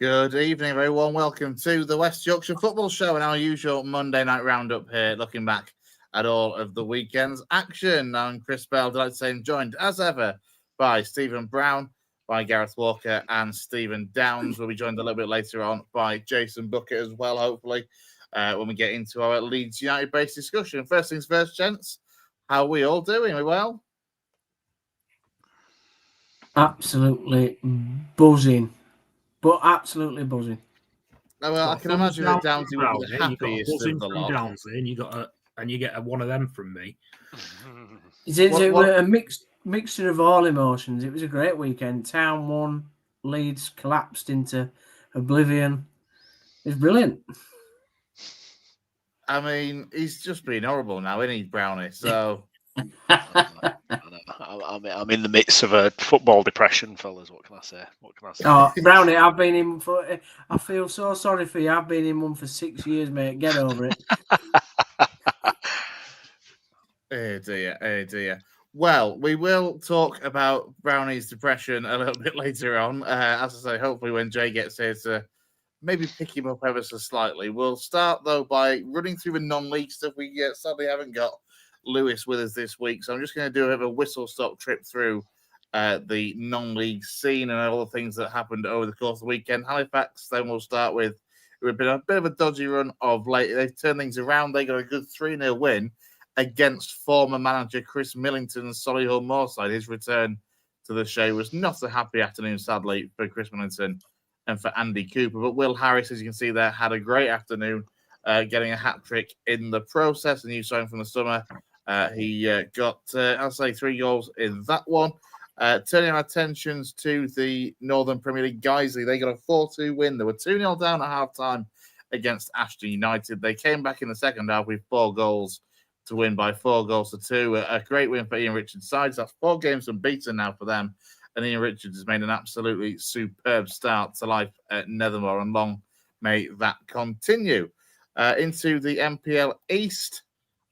Good evening, everyone. Welcome to the West Yorkshire Football Show and our usual Monday night roundup here, looking back at all of the weekend's action. I'm Chris Bell, delighted to say I'm joined, as ever, by Stephen Browne, by Gareth Walker, and Stephen Downes. We'll be joined a little bit later on by Jayson Boocker as well, hopefully, when we get into our Leeds United-based discussion. First things first, gents, how are we all doing? Are we well? Absolutely buzzing. But absolutely buzzing. Oh, well, I can imagine that Downesy will be the happiest of the lot. Downesy, and you get one of them from me. It was a mixture of all emotions. It was a great weekend. Town won, Leeds collapsed into oblivion. It's brilliant. I mean, he's just being horrible now, isn't he, Brownie? So I'm in the midst of a football depression, fellas. What can I say? Oh, Brownie, I've been in for. I feel so sorry for you. I've been in one for 6 years, mate. Get over it. Oh dear. Well, we will talk about Brownie's depression a little bit later on. As I say, hopefully when Jay gets here to maybe pick him up ever so slightly. We'll start, though, by running through the non-league stuff. We sadly haven't got Lewis with us this week, so I'm just going to do a bit of a whistle-stop trip through the non-league scene and all the things that happened over the course of the weekend. Halifax, then we'll start with. It would have been a bit of a dodgy run of late. They've turned things around. They got a good 3-0 win against former manager Chris Millington's Solihull Moorside. His return to the show was not a happy afternoon, sadly, for Chris Millington and for Andy Cooper. But Will Harris, as you can see there, had a great afternoon, getting a hat-trick in the process. A new signing from the summer. He got, I'll say, 3 goals in that one. Turning our attentions to the Northern Premier League, Guiseley, they got a 4-2 win. They were 2-0 down at half-time against Ashton United. They came back in the second half with 4 goals to win by 4-2. A great win for Ian Richards' side. That's 4 games unbeaten now for them. And Ian Richards has made an absolutely superb start to life at Nethermore, and long may that continue. Into the MPL East,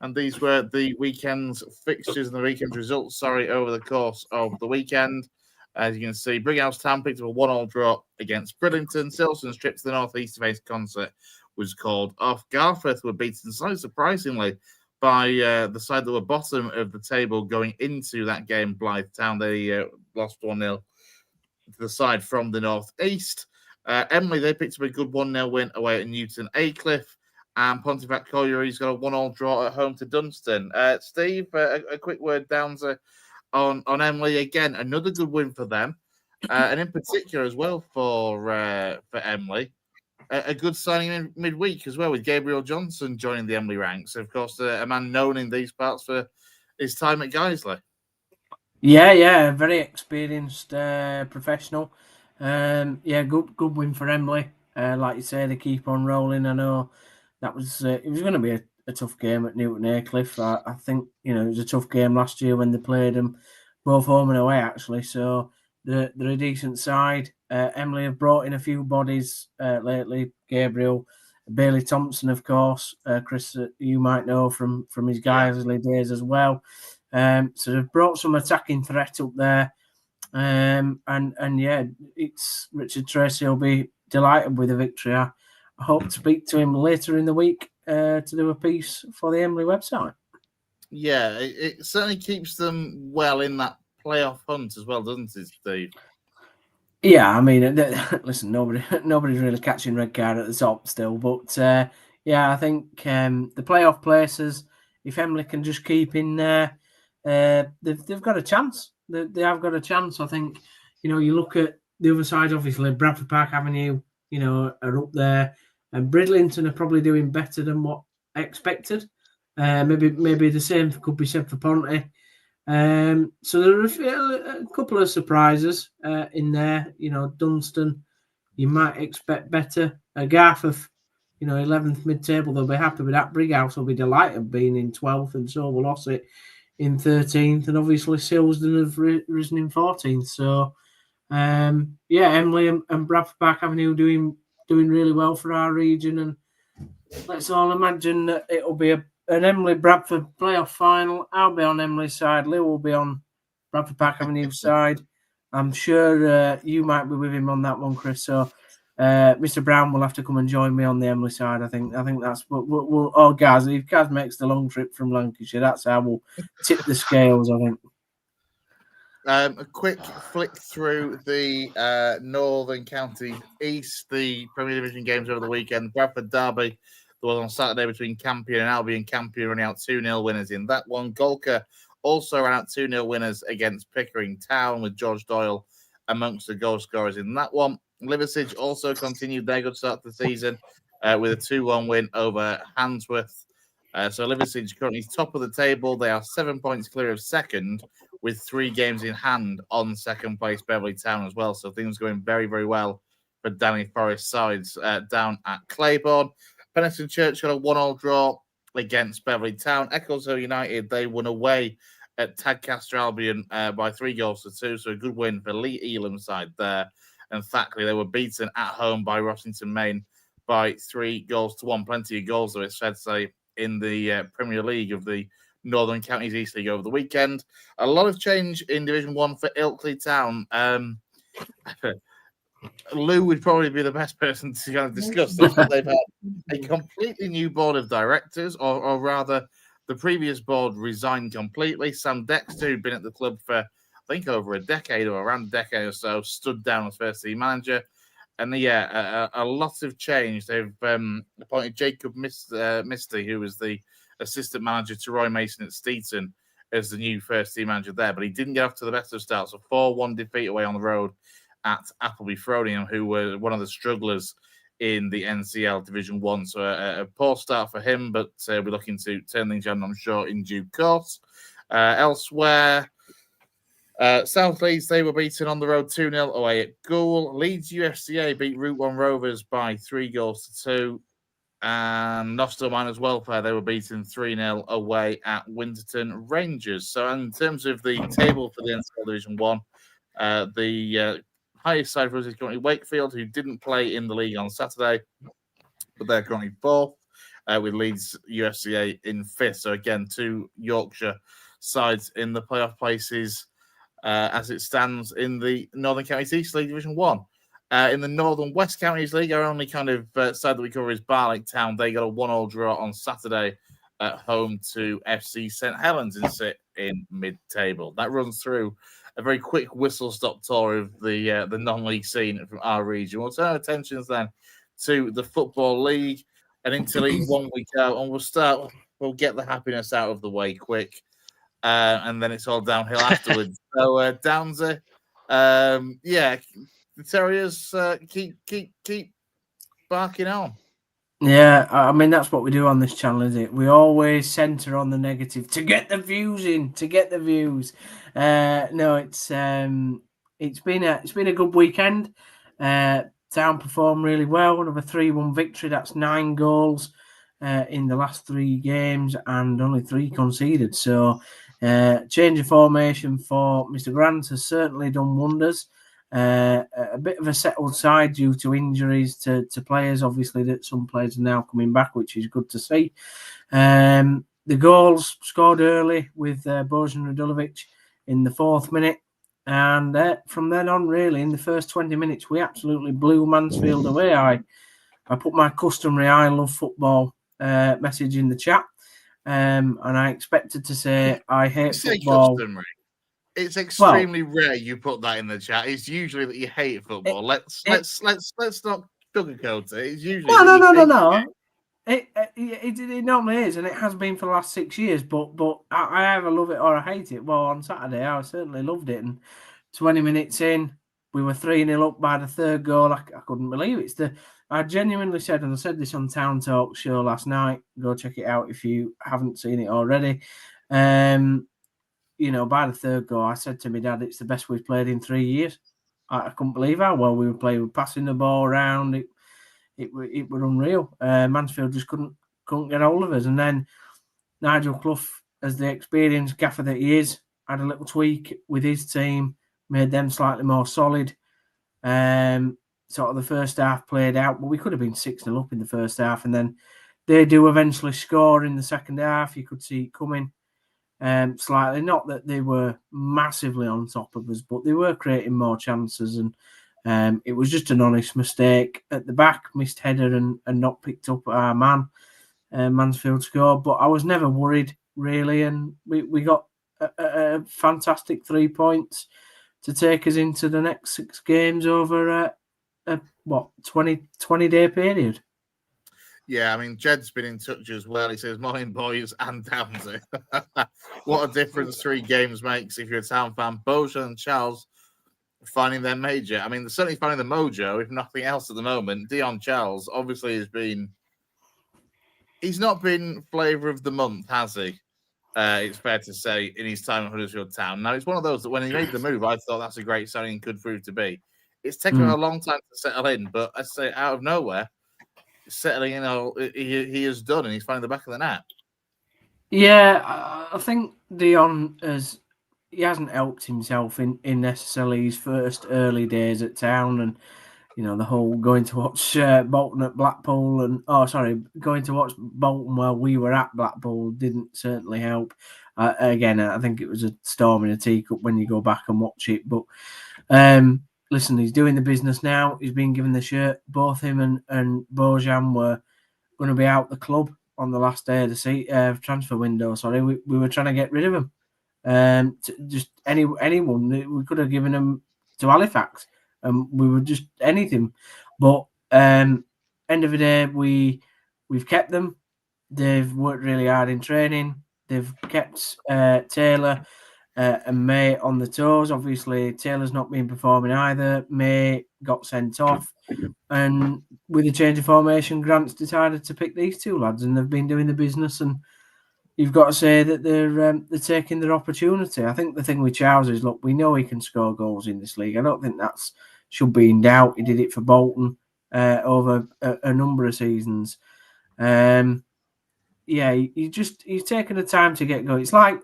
and these were the weekend's fixtures and the weekend's results, over the course of the weekend. As you can see, Brighouse Town picked up a 1-1 draw against Bridlington. Silson's trip to the North East Face concert was called off. Garforth were beaten slightly surprisingly by the side that were bottom of the table going into that game, Blythe Town. They lost 1-0 to the side from the North East. Emily, they picked up a good 1-0 win away at Newton Aycliffe. And Pontefract Colliery's got a 1-1 draw at home to Dunstan. Steve, a quick word down on Emily. Again, another good win for them. And in particular as well for Emily, a good signing in midweek as well, with Gabriel Johnson joining the Emily ranks. Of course, a man known in these parts for his time at Guiseley. Yeah, very experienced professional. Good win for Emily. Like you say, they keep on rolling. I know that was it was going to be a tough game at Newton Aycliffe. I think it was a tough game last year when they played them both home and away, actually. So they're a decent side. Emily have brought in a few bodies lately. Gabriel, Bailey Thompson, of course. Chris, you might know from his Guiseley days as well. So they've brought some attacking threat up there. It's Richard Tracy will be delighted with the victory. I hope to speak to him later in the week to do a piece for the Emily website. Yeah, it certainly keeps them well in that playoff hunt as well, doesn't it, Steve? Yeah, I mean, listen, nobody's really catching red card at the top still, but I think the playoff places, if Emily can just keep in there, they've got a chance. They have got a chance. I think, you look at the other side, obviously, Bradford Park Avenue, are up there, and Bridlington are probably doing better than what I expected. Maybe the same could be said for Ponty. So there are a couple of surprises in there. Dunstan, you might expect better. Garforth, 11th mid-table, they'll be happy with that. Brighouse will be delighted being in 12th, and so will Ossett in 13th. And obviously Silsden have risen in 14th. So, Emily and Bradford Park Avenue doing really well for our region. And let's all imagine that it'll be an Emily Bradford playoff final. I'll be on Emily's side. Lou will be on Bradford Park Avenue's side. I'm sure you might be with him on that one, Chris. So Mr. Browne will have to come and join me on the Emily side. I think that's what we'll oh, Gaz, if Gaz makes the long trip from Lancashire, that's how we'll tip the scales, I think. A quick flick through the Northern Counties East, the Premier Division games over the weekend. Bradford Derby, there was on Saturday between Campion and Albion. Campion running out 2-0 winners in that one. Golka also ran out 2-0 winners against Pickering Town, with George Doyle amongst the goal scorers in that one. Liversedge also continued their good start to the season with a 2-1 win over Handsworth. So Liversedge currently top of the table. They are 7 points clear of second, with 3 games in hand on second place Beverley Town as well. So things going very, very well for Danny Forest sides down at Claiborne. Penistone Church got a 1-1 draw against Beverley Town. Eccleshill United, they won away at Tadcaster Albion by 3-2. So a good win for Lee Elam side there. And Thackley, they were beaten at home by Rossington Main by 3-1. Plenty of goals, though, it's fair to say, in the Premier League of the Northern Counties East League over the weekend. A lot of change in Division 1 for Ilkley Town. Lou would probably be the best person to kind of discuss this, but they've had a completely new board of directors, or rather, the previous board resigned completely. Sam Dexter, who'd been at the club for, I think, over a decade or around a decade or so, stood down as first team manager. And a lot of change. They've appointed Jacob Misty, who was the assistant manager to Roy Mason at Steeton, as the new first team manager there. But he didn't get off to the best of starts. A 4-1 defeat away on the road at Appleby Fronium, who were one of the strugglers in the NCL Division 1. So a poor start for him, but we're looking to turn things on, I'm sure, in due course. Elsewhere, South Leeds, they were beaten on the road 2-0 away at Goole. Leeds UFCA beat Route 1 Rovers by 3-2. And Nostell Miners Welfare, they were beaten 3-0 away at Winterton Rangers. So in terms of the table for the NCL Division 1, the highest side for us is currently Wakefield, who didn't play in the league on Saturday, but they're currently 4th, with Leeds UFCA in 5th. So again, 2 Yorkshire sides in the playoff places as it stands in the Northern Counties East League Division 1. In the Northern West Counties League, our only kind of side that we cover is Barlick Town. They got a 1-1 draw on Saturday at home to FC St Helens and sit in mid-table. That runs through a very quick whistle-stop tour of the non-league scene from our region. We'll turn our attentions then to the Football League and into League 1 week out, and we'll get the happiness out of the way quick, and then it's all downhill afterwards. So, Downesy, the Terriers keep barking on. Yeah, I mean, that's what we do on this channel, isn't it? We always centre on the negative to get the views in, to get the views. No, it's been a good weekend. Town performed really well. Another 3-1 victory. That's 9 goals in the last 3 games and only 3 conceded. So, change of formation for Mr. Grant has certainly done wonders. A bit of a settled side due to injuries to players. Obviously, that some players are now coming back, which is good to see. The goals scored early with Bojan Radulovic in the 4th minute. And from then on, really, in the first 20 minutes, we absolutely blew Mansfield away. I put my customary I love football message in the chat. And I expected to say I hate football. Customary. It's extremely rare you put that in the chat. It's usually that you hate football. Let's not sugarcoat it. It's usually no. It normally is, and it has been for the last 6 years. But I either love it or I hate it. Well, on Saturday I certainly loved it, and 20 minutes in, we were 3-0 up by the 3rd goal. I couldn't believe it. I genuinely said, and I said this on Town Talk show last night. Go check it out if you haven't seen it already. By the 3rd goal, I said to my dad, it's the best we've played in 3 years. I couldn't believe how well we were playing. We were passing the ball around. It was unreal. Mansfield just couldn't get hold of us. And then Nigel Clough, as the experienced gaffer that he is, had a little tweak with his team, made them slightly more solid. Sort of the first half played out, but we could have been 6-0 up in the first half. And then they do eventually score in the second half. You could see it coming. Slightly, not that they were massively on top of us, but they were creating more chances, and It was just an honest mistake at the back, missed header and not picked up our man. Mansfield scored, but I was never worried really, and we got a fantastic 3 points to take us into the next 6 games over a 20-day period. Yeah, I mean, Jed's been in touch as well. He says, morning, boys and Downsy. What a difference 3 games makes if you're a Town fan. Bojan and Charles finding their major. I mean, they're certainly finding the mojo, if nothing else at the moment. Dion Charles obviously has been... He's not been flavour of the month, has he? It's fair to say, in his time at Huddersfield Town. Now, it's one of those that when he made the move, I thought that's a great signing and could prove to be. It's taken him a long time to settle in, but I say out of nowhere, settling in, he has done, and he's finding the back of the net. Yeah, I think Dion he hasn't helped himself in necessarily his first early days at Town, and the whole going to watch Bolton at Blackpool going to watch Bolton while we were at Blackpool didn't certainly help. Again, I think it was a storm in a teacup when you go back and watch it. But listen, he's doing the business now. He's been given the shirt. Both him and Bojan were going to be out the club on the last day of the transfer window. Sorry, we were trying to get rid of him. Just anyone, we could have given him to Halifax. We were just anything, but end of the day, we've kept them. They've worked really hard in training. They've kept Taylor and May on the toes. Obviously, Taylor's not been performing either. May got sent off, and with a change of formation, Grant's decided to pick these 2 lads, and they've been doing the business. And you've got to say that they're taking their opportunity. I think the thing with Charles is, look, we know he can score goals in this league. I don't think that's should be in doubt. He did it for Bolton over a number of seasons. He's taken the time to get going. It's like,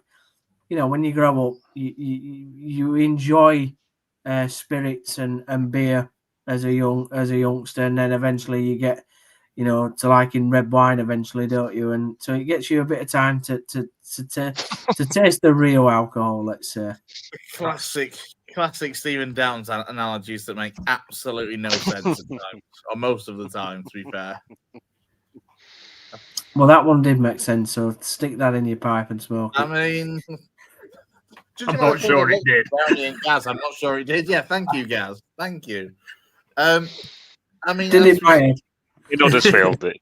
when you grow up, you enjoy spirits and beer as a youngster, and then eventually you get to liking red wine eventually, don't you? And so it gets you a bit of time to taste the real alcohol, let's say. Classic Stephen Downes analogies that make absolutely no sense at times, or most of the time, to be fair. Well, that one did make sense, so stick that in your pipe and smoke it. I mean... I'm not sure it did. Gaz, I'm not sure it did. Yeah, thank you, Gaz. Thank you. I mean... Did it my head? In Huddersfield, it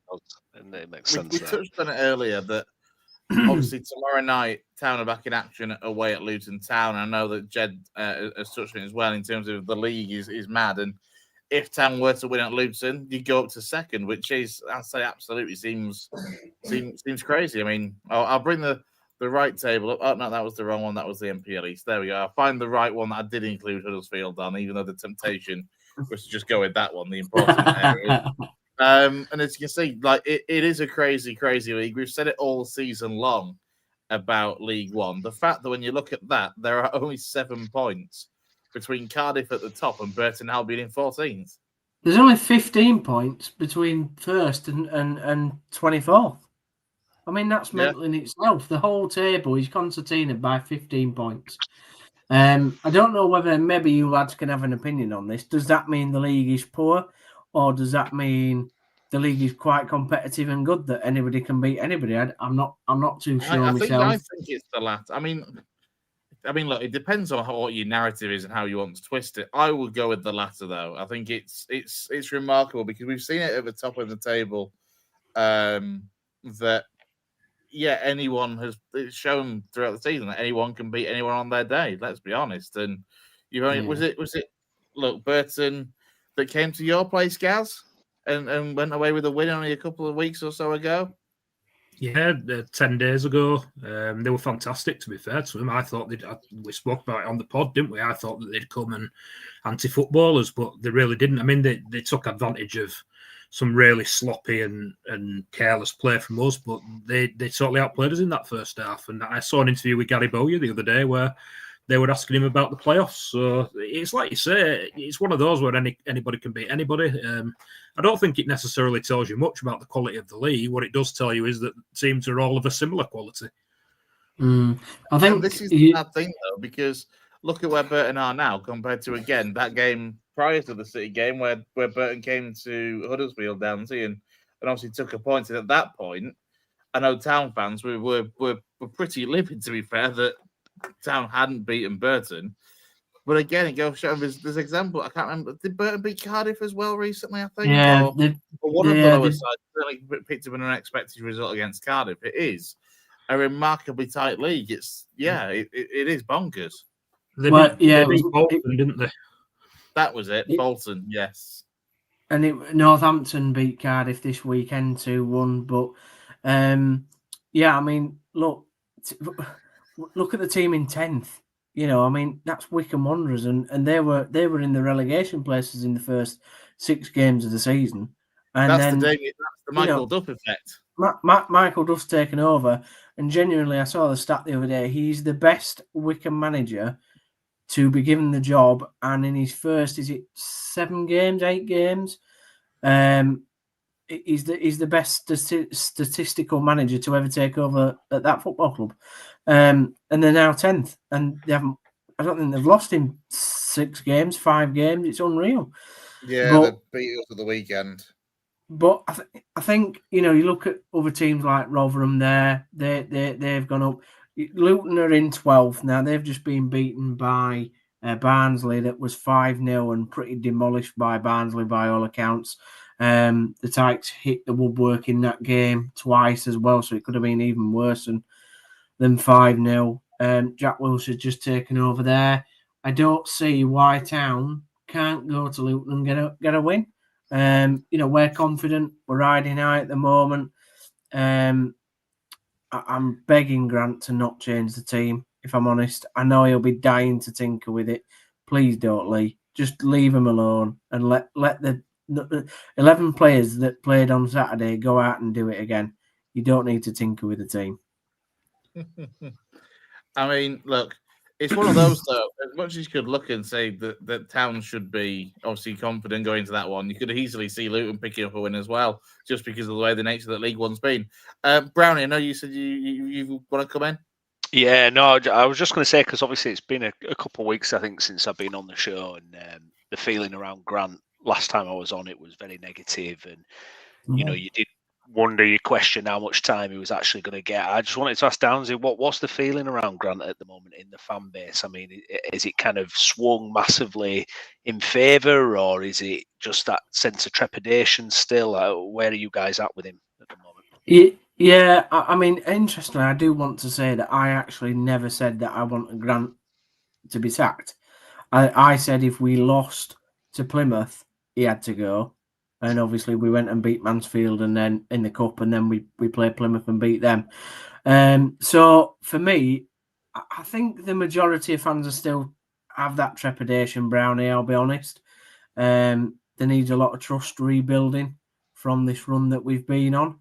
makes sense. We touched on it earlier that obviously tomorrow night Town are back in action away at Luton Town. I know that Jed has touched on it as well in terms of the league is mad, and if Town were to win at Luton, you go up to second, which is, I'd say, absolutely seems crazy. I mean, I'll bring the right table up. Oh no, that was the wrong one. That was the MPL East. There we go. I'll find the right one that I did include Huddersfield on, even though the temptation was to just go with that one, the important area. And as you can see, like it is a crazy league. We've said it all season long about League One. The fact that when you look at that, there are only 7 points between Cardiff at the top and Burton Albion in 14th. There's only 15 points between first and 24th. I mean, that's mental in itself. The whole table is concertinaed by 15 points. I don't know whether maybe you lads can have an opinion on this. Does that mean the league is poor, or does that mean the league is quite competitive and good that anybody can beat anybody? I'm not too sure myself. I think it's the latter. I mean, look, it depends on what your narrative is and how you want to twist it. I will go with the latter, though. I think it's remarkable because we've seen it at the top of the table that. Yeah, anyone has shown throughout the season that anyone can beat anyone on their day. Let's be honest. And you only was it? Look, Burton that came to your place, Gaz, and went away with a win only a couple of weeks or so ago. Yeah, 10 days ago. They were fantastic, to be fair to them. I thought we spoke about it on the pod, didn't we? I thought that they'd come and anti-footballers, but they really didn't. I mean, they took advantage of some really sloppy and careless play from us, but they totally outplayed us in that first half. And I saw an interview with Gary Bowyer the other day where they were asking him about the playoffs. So it's like you say, it's one of those where anybody can beat anybody. I don't think it necessarily tells you much about the quality of the league. What it does tell you is that teams are all of a similar quality. I think this is the bad thing, though, because look at where Burton are now compared to, again, that game prior to the City game where Burton came to Huddersfield, Downsy, and obviously took a point. And at that point, I know Town fans were pretty livid, to be fair, that Town hadn't beaten Burton. But again, it goes to show there's example. I can't remember. Did Burton beat Cardiff as well recently? I think. Yeah, or one of the lower sides certainly picked up an unexpected result against Cardiff. It is a remarkably tight league. It is bonkers. They beat Bolton, didn't they? That was it. Bolton, yes. And Northampton beat Cardiff this weekend 2-1. But yeah, I mean, look at the team in 10th. You know, I mean, that's Wycombe Wanderers, and they were in the relegation places in the first 6 games of the season. And that's the Michael Duff effect. Michael Duff's taken over, and genuinely, I saw the stat the other day. He's the best Wycombe manager to be given the job, and in his first, is it 8 games? He's the best statistical manager to ever take over at that football club. And they're now 10th, and I don't think they've lost in 5 games. It's unreal. Yeah, they beat us at the weekend. But I think, you know, you look at other teams like Rotherham there, they've gone up. Luton are in 12th now. They've just been beaten by Barnsley. That was 5-0 and pretty demolished by Barnsley by all accounts. The Tykes hit the woodwork in that game twice as well, so it could have been even worse than 5-0. Jack Wilshere's just taken over there. I don't see why Town can't go to Luton and get a win. You know, we're confident. We're riding high at the moment. I'm begging Grant to not change the team, if I'm honest. I know he'll be dying to tinker with it. Please don't, Lee. Just leave him alone and let the 11 players that played on Saturday go out and do it again. You don't need to tinker with the team. I mean, look, it's one of those, though. As much as you could look and say that Town should be obviously confident going to that one, you could easily see Luton picking up a win as well, just because of the way the nature that League One's been. Browne, I know you said you want to come in? Yeah, no, I was just going to say, because obviously it's been a couple of weeks, I think, since I've been on the show, and the feeling around Grant last time I was on, it was very negative, and you know, you did wonder, you question how much time he was actually going to get. I just wanted to ask Downesy, what's the feeling around Grant at the moment in the fan base? I mean, is it kind of swung massively in favour, or is it just that sense of trepidation still? Where are you guys at with him at the moment? Yeah, I mean, interestingly, I do want to say that I actually never said that I wanted Grant to be sacked. I said if we lost to Plymouth, he had to go. And obviously we went and beat Mansfield, and then in the cup, and then we played Plymouth and beat them. So for me, I think the majority of fans are still have that trepidation, Brownie, I'll be honest. There needs a lot of trust rebuilding from this run that we've been on.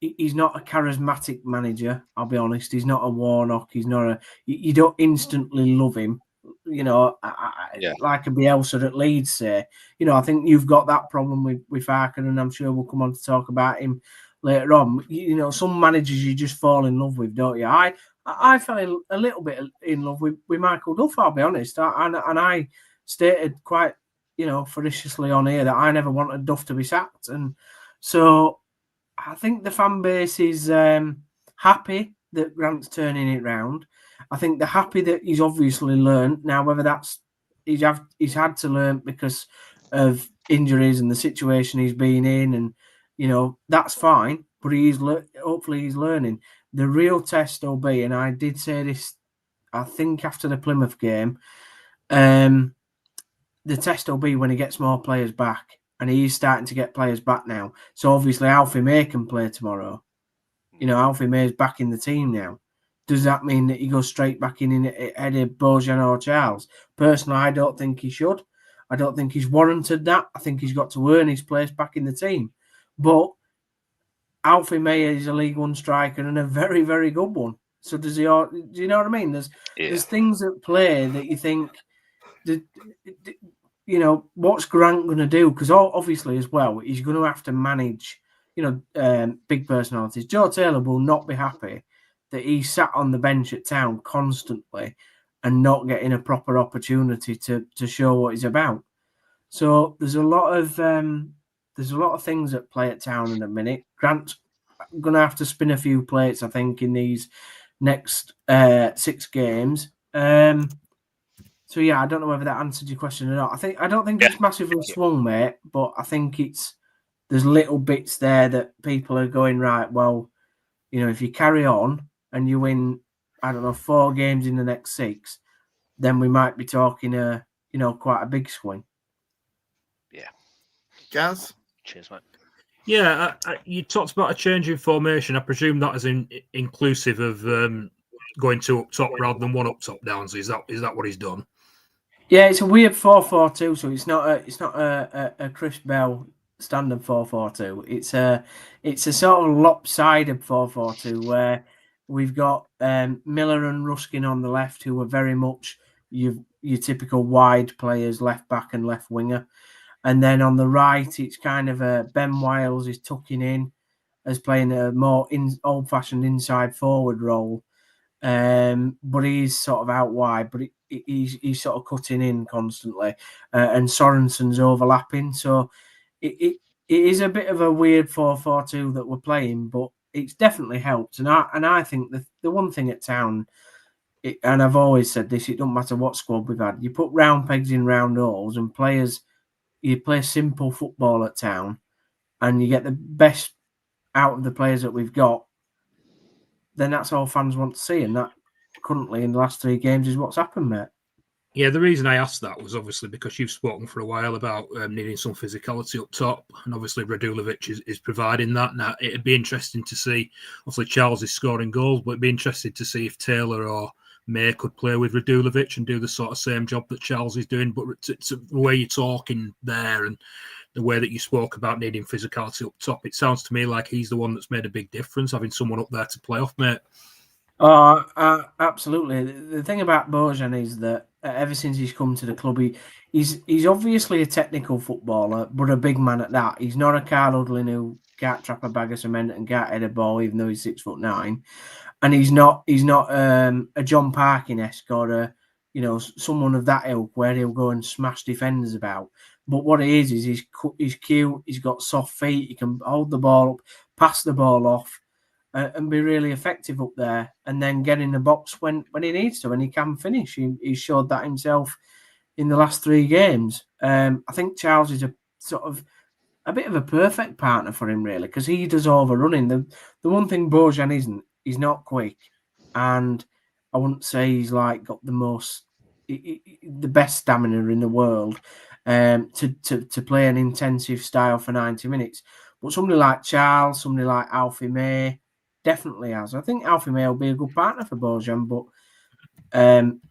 He's not a charismatic manager, I'll be honest. He's not a Warnock. He's not you don't instantly love him. You know, like a Bielsa at Leeds say. You know, I think you've got that problem with Farken, and I'm sure we'll come on to talk about him later on. You know, some managers you just fall in love with, don't you? I fell a little bit in love with Michael Duff, I'll be honest. And I stated quite, you know, ferociously on here that I never wanted Duff to be sacked. And so I think the fan base is happy that Grant's turning it round. I think they're happy that he's obviously learned. Now, whether that's he's had to learn because of injuries and the situation he's been in, and you know, that's fine. But hopefully he's learning. The real test will be, and I did say this, I think after the Plymouth game, the test will be when he gets more players back, and he's starting to get players back now. So obviously Alfie May can play tomorrow. You know, Alfie May's back in the team now. Does that mean that he goes straight back in ahead of Bojan or Charles? Personally, I don't think he should. I don't think he's warranted that. I think he's got to earn his place back in the team. But Alfie May is a League One striker and a very, very good one. So does he? Do you know what I mean? There's things at play that you think, you know, what's Grant going to do? Because obviously as well, he's going to have to manage, you know, big personalities. Joe Taylor will not be happy that he sat on the bench at Town constantly and not getting a proper opportunity to show what he's about. So there's a lot of things at play at Town in a minute. Grant's going to have to spin a few plates, I think, in these next 6 games. So yeah, I don't know whether that answered your question or not. I don't think it's massively swung, mate, but I think there's little bits there that people are going, right, well, if you carry on and you win, I don't know, 4 games in the next 6, then we might be talking quite a big swing. Yeah. Gaz? Cheers, mate. Yeah, you talked about a change in formation. I presume that is inclusive of going 2 up top rather than 1 up top, Downes. Is that what he's done? Yeah, it's a weird 4-4-2, so it's not a Chris Bell standard 4-4-2. It's a sort of lopsided 4-4-2 where we've got Miller and Ruskin on the left, who are very much your typical wide players, left back and left winger, and then on the right it's kind of Ben Wiles is tucking in as playing a more old-fashioned inside forward role. But he's sort of out wide, but he's sort of cutting in constantly, and Sorensen's overlapping. So it is a bit of a weird 4-4-2 that we're playing, but it's definitely helped. And I think the one thing at Town, and I've always said this, it doesn't matter what squad we've had, you put round pegs in round holes, and you play simple football at Town, and you get the best out of the players that we've got. Then that's all fans want to see, and that currently in the last 3 games is what's happened, mate. Yeah, the reason I asked that was obviously because you've spoken for a while about needing some physicality up top, and obviously Radulovic is providing that. Now, it'd be interesting to see, obviously Charles is scoring goals, but it'd be interesting to see if Taylor or May could play with Radulovic and do the sort of same job that Charles is doing. But to the way you're talking there and the way that you spoke about needing physicality up top, it sounds to me like he's the one that's made a big difference, having someone up there to play off, mate. Oh, absolutely. The thing about Bojan is that ever since he's come to the club, he's obviously a technical footballer, but a big man at that. He's not a Carl Udlin who can't trap a bag of cement and can't head a ball, even though he's 6'9", and he's not a John Parkin-esque or someone of that ilk where he'll go and smash defenders about. But what it is he's cute. He's got soft feet. He can hold the ball up, pass the ball off, and be really effective up there, and then get in the box when he needs to, and he can finish. He showed that himself in the last 3 games. I think Charles is a bit of a perfect partner for him, really, because he does overrunning. The one thing Bojan isn't, he's not quick, and I wouldn't say he's got the best stamina in the world to play an intensive style for 90 minutes. But somebody like Charles, somebody like Alfie May, definitely has. I think Alfie May will be a good partner for Bojan, but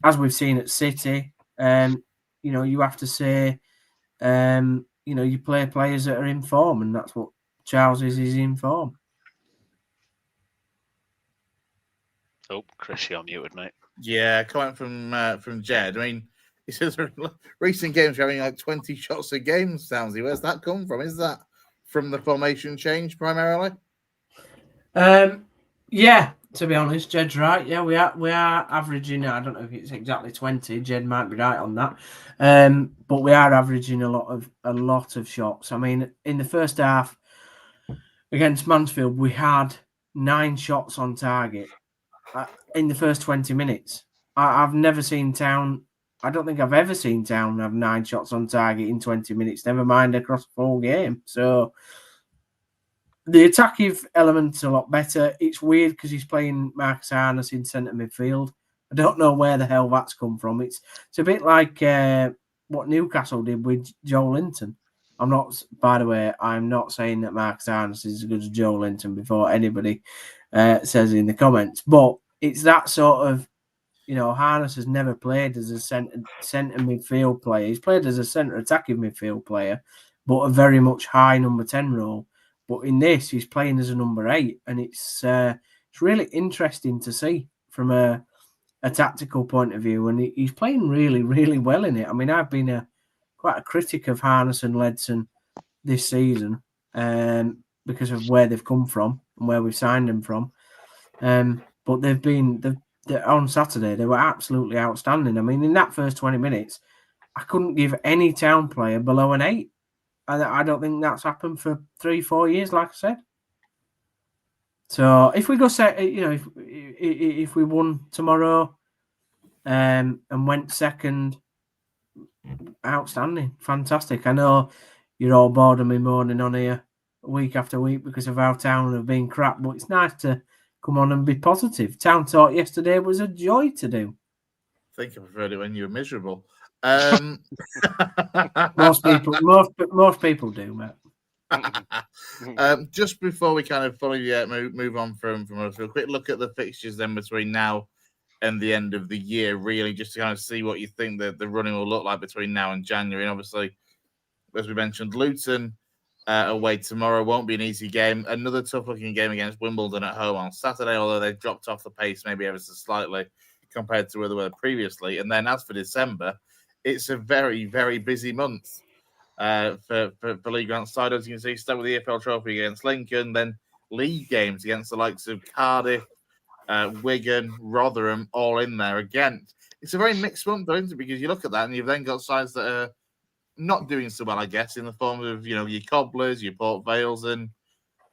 as we've seen at City, you have to say, you play players that are in form, and that's what Charles is in form. Oh, Chris, you're muted, mate. Yeah, comment from Jed. I mean, he says recent games are having 20 shots a game, Soundsy. Where's that come from? Is that from the formation change primarily? Yeah, to be honest, Jed's right. Yeah, we are averaging. I don't know if it's exactly 20. Jed might be right on that. But we are averaging a lot of shots. I mean, in the first half against Mansfield, we had 9 shots on target in the first 20 minutes. I've never seen Town. I don't think I've ever seen Town have 9 shots on target in 20 minutes. Never mind across the full game. So the attacking element's a lot better. It's weird because he's playing Marcus Harness in centre midfield. I don't know where the hell that's come from. It's a bit like what Newcastle did with Joe Linton. I'm not saying that Marcus Harness is as good as Joe Linton before anybody says in the comments, but it's that sort of, Harness has never played as a centre midfield player. He's played as a centre attacking midfield player, but a very much high number 10 role. But in this, he's playing as a number 8, and it's really interesting to see from a tactical point of view. And he's playing really, really well in it. I mean, I've been quite a critic of Harness and Ledson this season because of where they've come from and where we've signed them from. But they've on Saturday, they were absolutely outstanding. I mean, in that first 20 minutes, I couldn't give any Town player below an 8. And I don't think that's happened for 3-4 years, like I said. So if we go if we won tomorrow and went second, outstanding, fantastic. I know you're all bored of me moaning on here week after week because of how Town have been crap, but it's nice to come on and be positive. Town Talk yesterday was a joy to do. I think I preferred it when you were miserable. Most people do, mate. Just before we kind of fully move on from us, a quick look at the fixtures then between now and the end of the year, really, just to kind of see what you think the running will look like between now and January. And obviously, as we mentioned, Luton away tomorrow won't be an easy game. Another tough-looking game against Wimbledon at home on Saturday, although they've dropped off the pace maybe ever so slightly compared to where they were previously. And then as for December, it's a very, very busy month for League Grant side. As you can see, start with the EFL Trophy against Lincoln, then league games against the likes of Cardiff, Wigan, Rotherham, all in there again. It's a very mixed month, though, isn't it? Because you look at that and you've then got sides that are not doing so well, I guess, in the form of, your Cobblers, your Port Vales, and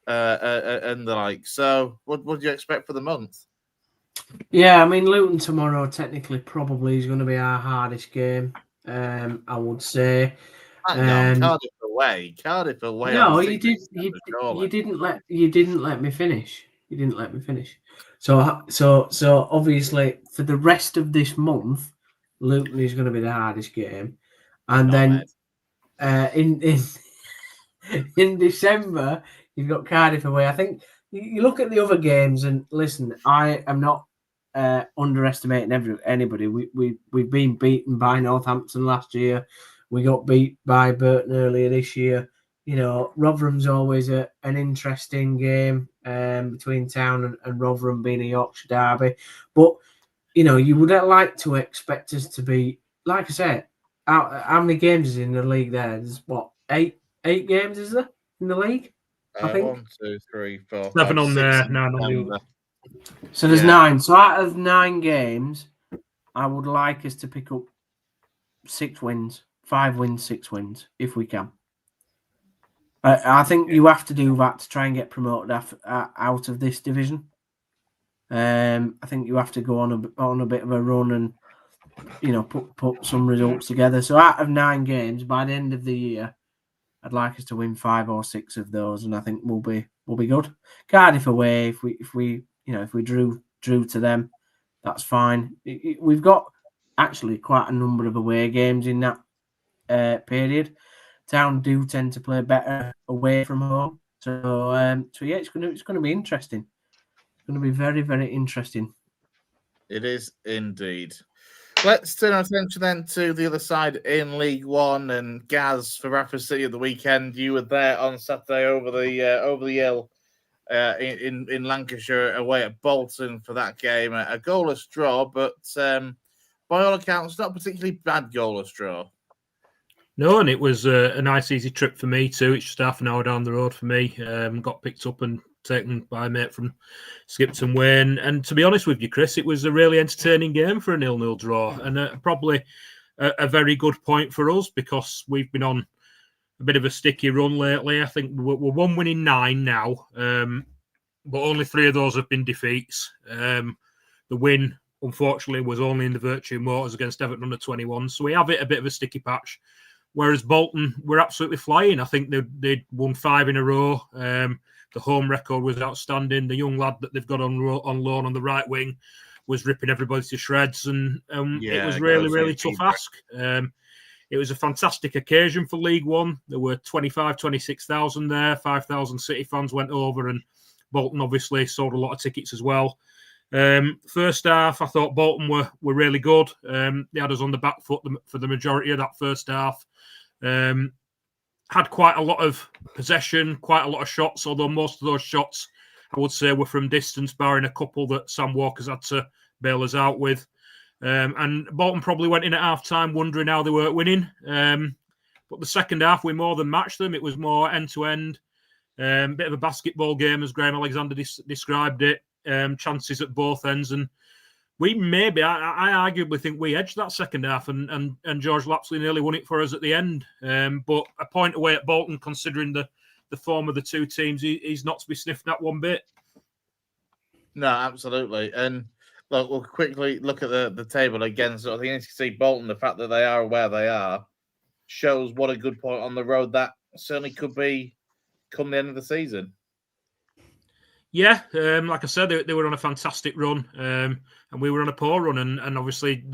the like. So what do you expect for the month? Yeah, I mean, Luton tomorrow technically probably is going to be our hardest game, I would say. Cardiff away. No, you didn't let me finish. You didn't let me finish. So obviously for the rest of this month, Luton is going to be the hardest game, and then in December you've got Cardiff away. I think you look at the other games and listen. I am not underestimating anybody. We've been beaten by Northampton last year. We got beat by Burton earlier this year. Rotherham's always an interesting game between Town and Rotherham being a Yorkshire derby. But, you would like to expect us to be, like I said, how many games is in the league there? There's, what, eight games, is there, in the league? I think. 1, 2, 3, 4, 7 5, on 6 there, in 9 on December. So there's 9. So out of 9 games, I would like us to pick up 6 wins. 5 wins, 6 wins, if we can. I think you have to do that to try and get promoted out of this division. I think you have to go on a bit of a run and put some results together. So out of 9 games, by the end of the year, I'd like us to win 5 or 6 of those, and I think we'll be good. Cardiff away, if we drew to them, that's fine. We've got actually quite a number of away games in that period. Town do tend to play better away from home, so yeah, it's going to be interesting. It's going to be very, very interesting. It is indeed. Let's turn our attention then to the other side in League One, and Gaz for Bradford City at the weekend. You were there on Saturday over the hill in Lancashire away at Bolton for that game. A goalless draw, but by all accounts, not a particularly bad goalless draw. No, and it was a nice, easy trip for me too. It's just half an hour down the road for me. Got picked up and taken by a mate from Skipton Way. And to be honest with you, Chris, it was a really entertaining game for a 0-0 draw, and probably a very good point for us because we've been on a bit of a sticky run lately. I think we're 1 winning 9 now, but only 3 of those have been defeats. The win, unfortunately, was only in the Virtue Motors against Everton under 21, so we have it a bit of a sticky patch. Whereas Bolton were absolutely flying. I think they'd won 5 in a row. The home record was outstanding. The young lad that they've got on loan on the right wing was ripping everybody to shreds, and it was really, really tough ask. It was a fantastic occasion for League One. There were 26,000 there. 5,000 City fans went over, and Bolton obviously sold a lot of tickets as well. First half, I thought Bolton were really good. They had us on the back foot for the majority of that first half. Had quite a lot of possession, quite a lot of shots, although most of those shots, I would say, were from distance, barring a couple that Sam Walker's had to bail us out with. And Bolton probably went in at half-time wondering how they weren't winning. But the second half, we more than matched them. It was more end-to-end. Bit of a basketball game, as Graham Alexander described it. Chances at both ends, and We maybe, I arguably think we edged that second half, and George Lapsley nearly won it for us at the end. But a point away at Bolton, considering the form of the two teams, he's not to be sniffed at one bit. No, absolutely. And look, we'll quickly look at the table again. So I think as you see Bolton, the fact that they are where they are shows what a good point on the road that certainly could be come the end of the season. Yeah, like I said, they were on a fantastic run, and we were on a poor run, and obviously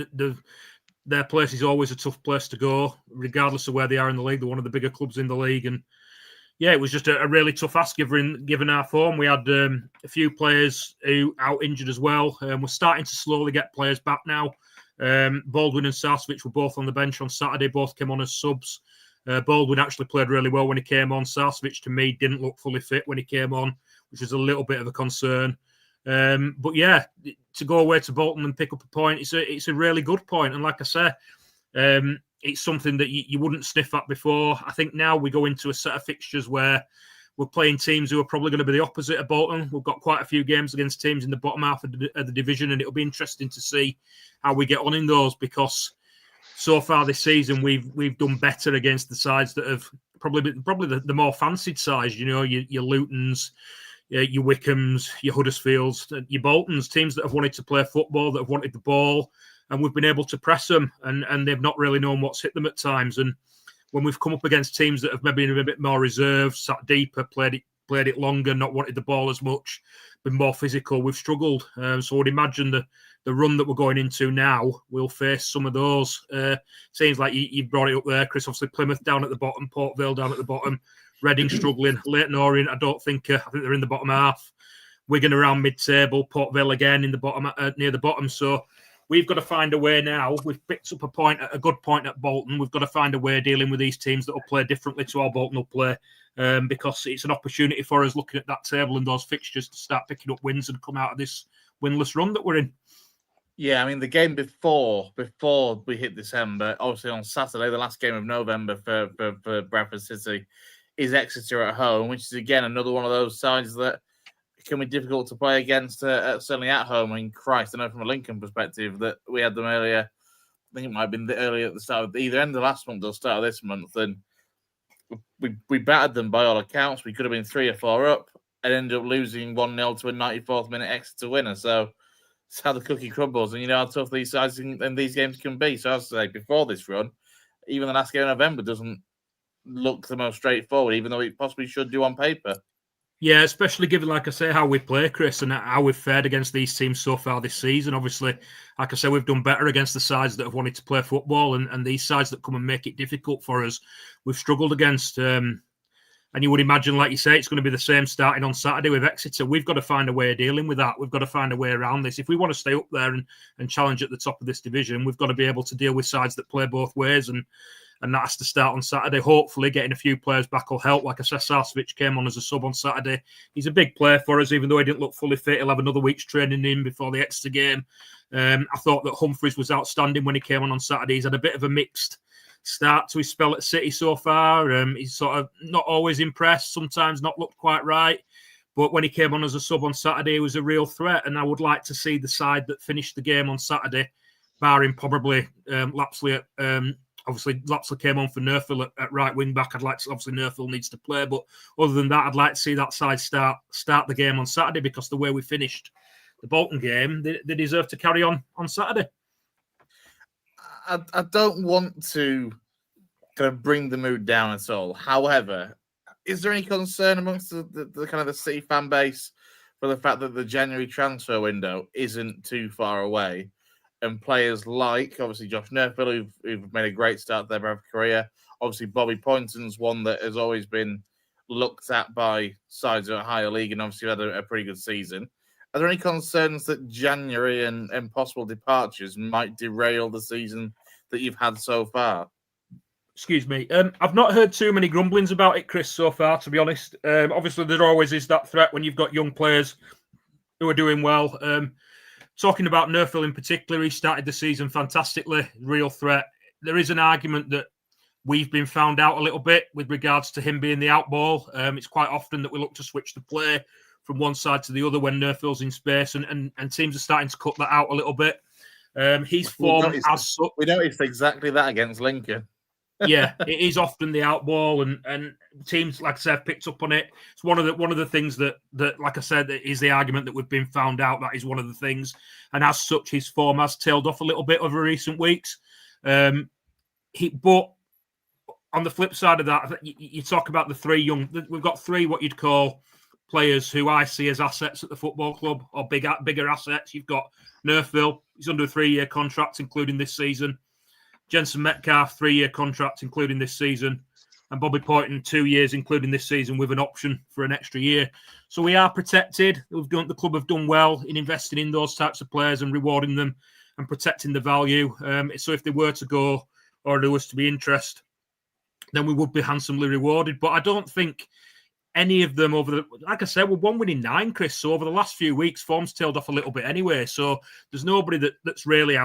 their place is always a tough place to go, regardless of where they are in the league. They're one of the bigger clubs in the league, and yeah, it was just a really tough ask given our form. We had a few players who out injured as well. We're starting to slowly get players back now. Baldwin and Sarcevic were both on the bench on Saturday, both came on as subs. Baldwin actually played really well when he came on. Sarcevic, to me, didn't look fully fit when he came on, which is a little bit of a concern. But yeah, to go away to Bolton and pick up a point, it's a really good point. And like I say, it's something that you wouldn't sniff at before. I think now we go into a set of fixtures where we're playing teams who are probably going to be the opposite of Bolton. We've got quite a few games against teams in the bottom half of the division, and it'll be interesting to see how we get on in those, because so far this season we've done better against the sides that have probably the more fancied sides. You know, your Lutons, your Wickhams, your Huddersfields, your Boltons, teams that have wanted to play football, that have wanted the ball, and we've been able to press them, and they've not really known what's hit them at times. And when we've come up against teams that have maybe been a bit more reserved, sat deeper, played it longer, not wanted the ball as much, been more physical, we've struggled. So I'd imagine the run that we're going into now, we'll face some of those. Seems like you brought it up there, Chris. Obviously, Plymouth down at the bottom, Port Vale down at the bottom, Reading struggling, Leyton Orient, I think they're in the bottom half. Wigan around mid-table, Port Vale again in the bottom, near the bottom. So we've got to find a way now. We've picked up a good point at Bolton. We've got to find a way dealing with these teams that will play differently to how Bolton will play, because it's an opportunity for us looking at that table and those fixtures to start picking up wins and come out of this winless run that we're in. Yeah, I mean, the game before we hit December, obviously on Saturday, the last game of November for Bradford City, is Exeter at home, which is, again, another one of those sides that can be difficult to play against, certainly at home. I mean, Christ, I know from a Lincoln perspective that we had them earlier. I think it might have been earlier at the start of either end of last month or start of this month, and we battered them by all accounts. We could have been 3 or 4 up and ended up losing 1-0 to a 94th minute Exeter winner. So it's how the cookie crumbles, and you know how tough these sides and these games can be. So as I say, before this run, even the last game in November doesn't look the most straightforward, even though it possibly should do on paper. Yeah, especially given, like I say, how we play, Chris, and how we've fared against these teams so far this season. Obviously, like I say, we've done better against the sides that have wanted to play football, and these sides that come and make it difficult for us, we've struggled against. And you would imagine, like you say, it's going to be the same starting on Saturday with Exeter. We've got to find a way of dealing with that. We've got to find a way around this. If we want to stay up there and challenge at the top of this division, we've got to be able to deal with sides that play both ways, and that has to start on Saturday. Hopefully, getting a few players back will help. Like I said, Sarcevic came on as a sub on Saturday. He's a big player for us, even though he didn't look fully fit. He'll have another week's training in before the Exeter game. I thought that Humphreys was outstanding when he came on Saturday. He's had a bit of a mixed start to his spell at City so far. He's sort of not always impressed, sometimes not looked quite right. But when he came on as a sub on Saturday, he was a real threat. And I would like to see the side that finished the game on Saturday, barring probably Lapsley. Obviously, Lapsley came on for Nerfel at right wing back. I'd like to, obviously, Nerfel needs to play. But other than that, I'd like to see that side start the game on Saturday, because the way we finished the Bolton game, they deserve to carry on Saturday. I don't want to kind of bring the mood down at all. However, is there any concern amongst the kind of the City fan base for the fact that the January transfer window isn't too far away, and players like, obviously, Josh Nerfel, who've made a great start to their career, obviously Bobby Poynton's one that has always been looked at by sides at a higher league and obviously had a pretty good season. Are there any concerns that January and possible departures might derail the season that you've had so far? Excuse me. I've not heard too many grumblings about it, Chris, so far, to be honest. Obviously, there always is that threat when you've got young players who are doing well. Talking about Nerfel in particular, he started the season fantastically, real threat. There is an argument that we've been found out a little bit with regards to him being the out ball. It's quite often that we look to switch the play from one side to the other when Nerfield's in space, and teams are starting to cut that out a little bit. His form as such, we noticed exactly that against Lincoln. Yeah, it is often the out ball, and teams, like I said, have picked up on it. It's one of the things that like I said, that is the argument that we've been found out. That is one of the things, and as such, his form has tailed off a little bit over recent weeks. But on the flip side of that, you talk about the three young. We've got three what you'd call players who I see as assets at the football club, or bigger assets. You've got Nerfield; he's under a 3-year contract, including this season. Jensen Metcalf, 3-year contract, including this season. And Bobby Poyton, 2 years, including this season, with an option for an extra year. So we are protected. The club have done well in investing in those types of players and rewarding them and protecting the value. So if they were to go, or there was to be interest, then we would be handsomely rewarded. But I don't think any of them like I said, we're 1 winning 9, Chris. So over the last few weeks, form's tailed off a little bit anyway. So there's nobody that's really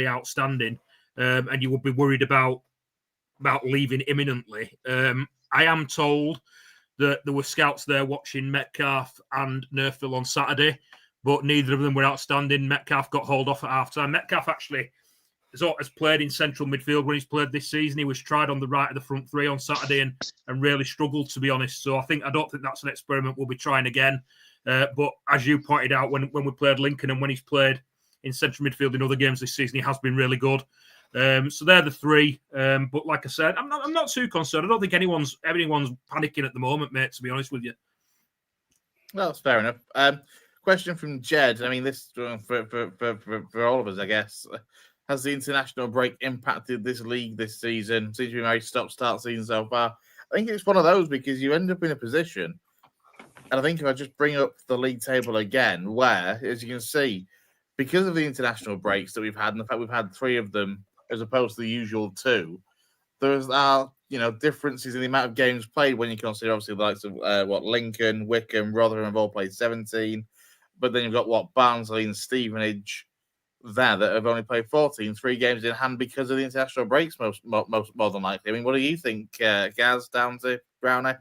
outstanding. And you would be worried about leaving imminently. I am told that there were scouts there watching Metcalf and Nerfield on Saturday, but neither of them were outstanding. Metcalf got hauled off at half-time. Metcalf actually has played in central midfield when he's played this season. He was tried on the right of the front three on Saturday and really struggled, to be honest. So I don't think that's an experiment we'll be trying again. But as you pointed out, when we played Lincoln and when he's played in central midfield in other games this season, he has been really good. So they're the three. But like I said, I'm not too concerned. I don't think anyone's panicking at the moment, mate, to be honest with you. Well, that's fair enough. Question from Jed. I mean, this for all of us, I guess. Has the international break impacted this league this season? Seems to be a very stop-start season so far. I think it's one of those because you end up in a position, and I think if I just bring up the league table again, where, as you can see, because of the international breaks that we've had, and the fact we've had 3 of them as opposed to the usual 2, there's differences in the amount of games played when you consider obviously the likes of Lincoln, Wickham, Rotherham have all played 17, but then you've got Barnsley and Stevenage there that have only played 14, 3 games in hand because of the international breaks most more than likely. I mean, what do you think, Gaz, Downesy, Browne?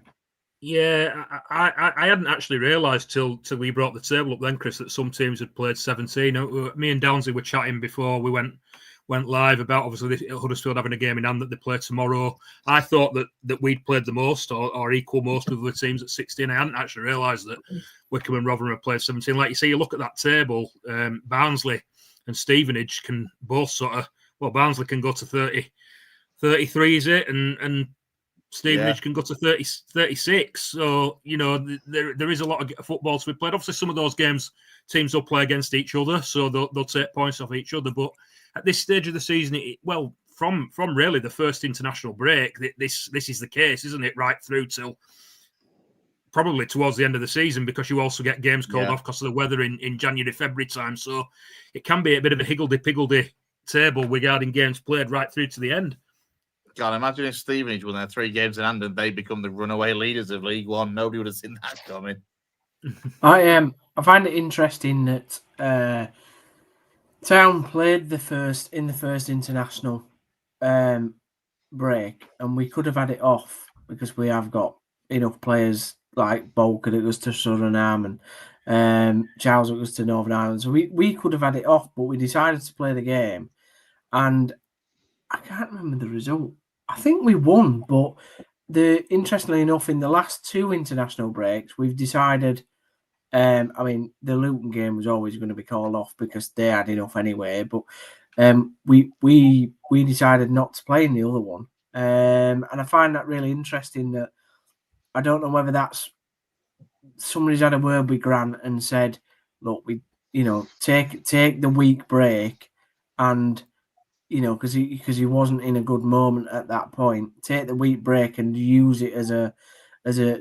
Yeah, I hadn't actually realised till we brought the table up then, Chris, that some teams had played 17. Me and Downesy were chatting before we went live about obviously Huddersfield having a game in hand that they play tomorrow. I thought that we'd played the most or equal most of the teams at 16. I hadn't actually realised that Wickham and Rotherham have played 17. Like you say, you look at that table, Barnsley and Stevenage can both Barnsley can go to 33, is it? And Stevenage can go to 36. So, there is a lot of football to be played. Obviously, some of those games, teams will play against each other, so they'll take points off each other. But at this stage of the season, from really the first international break, this is the case, isn't it? Right through till probably towards the end of the season, because you also get games called off because of the weather in January, February time. So it can be a bit of a higgledy-piggledy table regarding games played right through to the end. God, imagine if Stevenage won their 3 games in hand and they become the runaway leaders of League One. Nobody would have seen that coming. I find it interesting that Town played the first international break, and we could have had it off because we have got enough players like Bolker that goes to Southern Arm and Charles that goes to Northern Ireland. So we could have had it off, but we decided to play the game, and I can't remember the result. I think we won, but interestingly enough, in the last 2 international breaks, we've decided. The Luton game was always going to be called off because they had enough anyway. But we decided not to play in the other one, and I find that really interesting. That I don't know whether that's somebody's had a word with Grant and said, "Look, we take the week break and." Because he wasn't in a good moment at that point. Take the week break and use it as a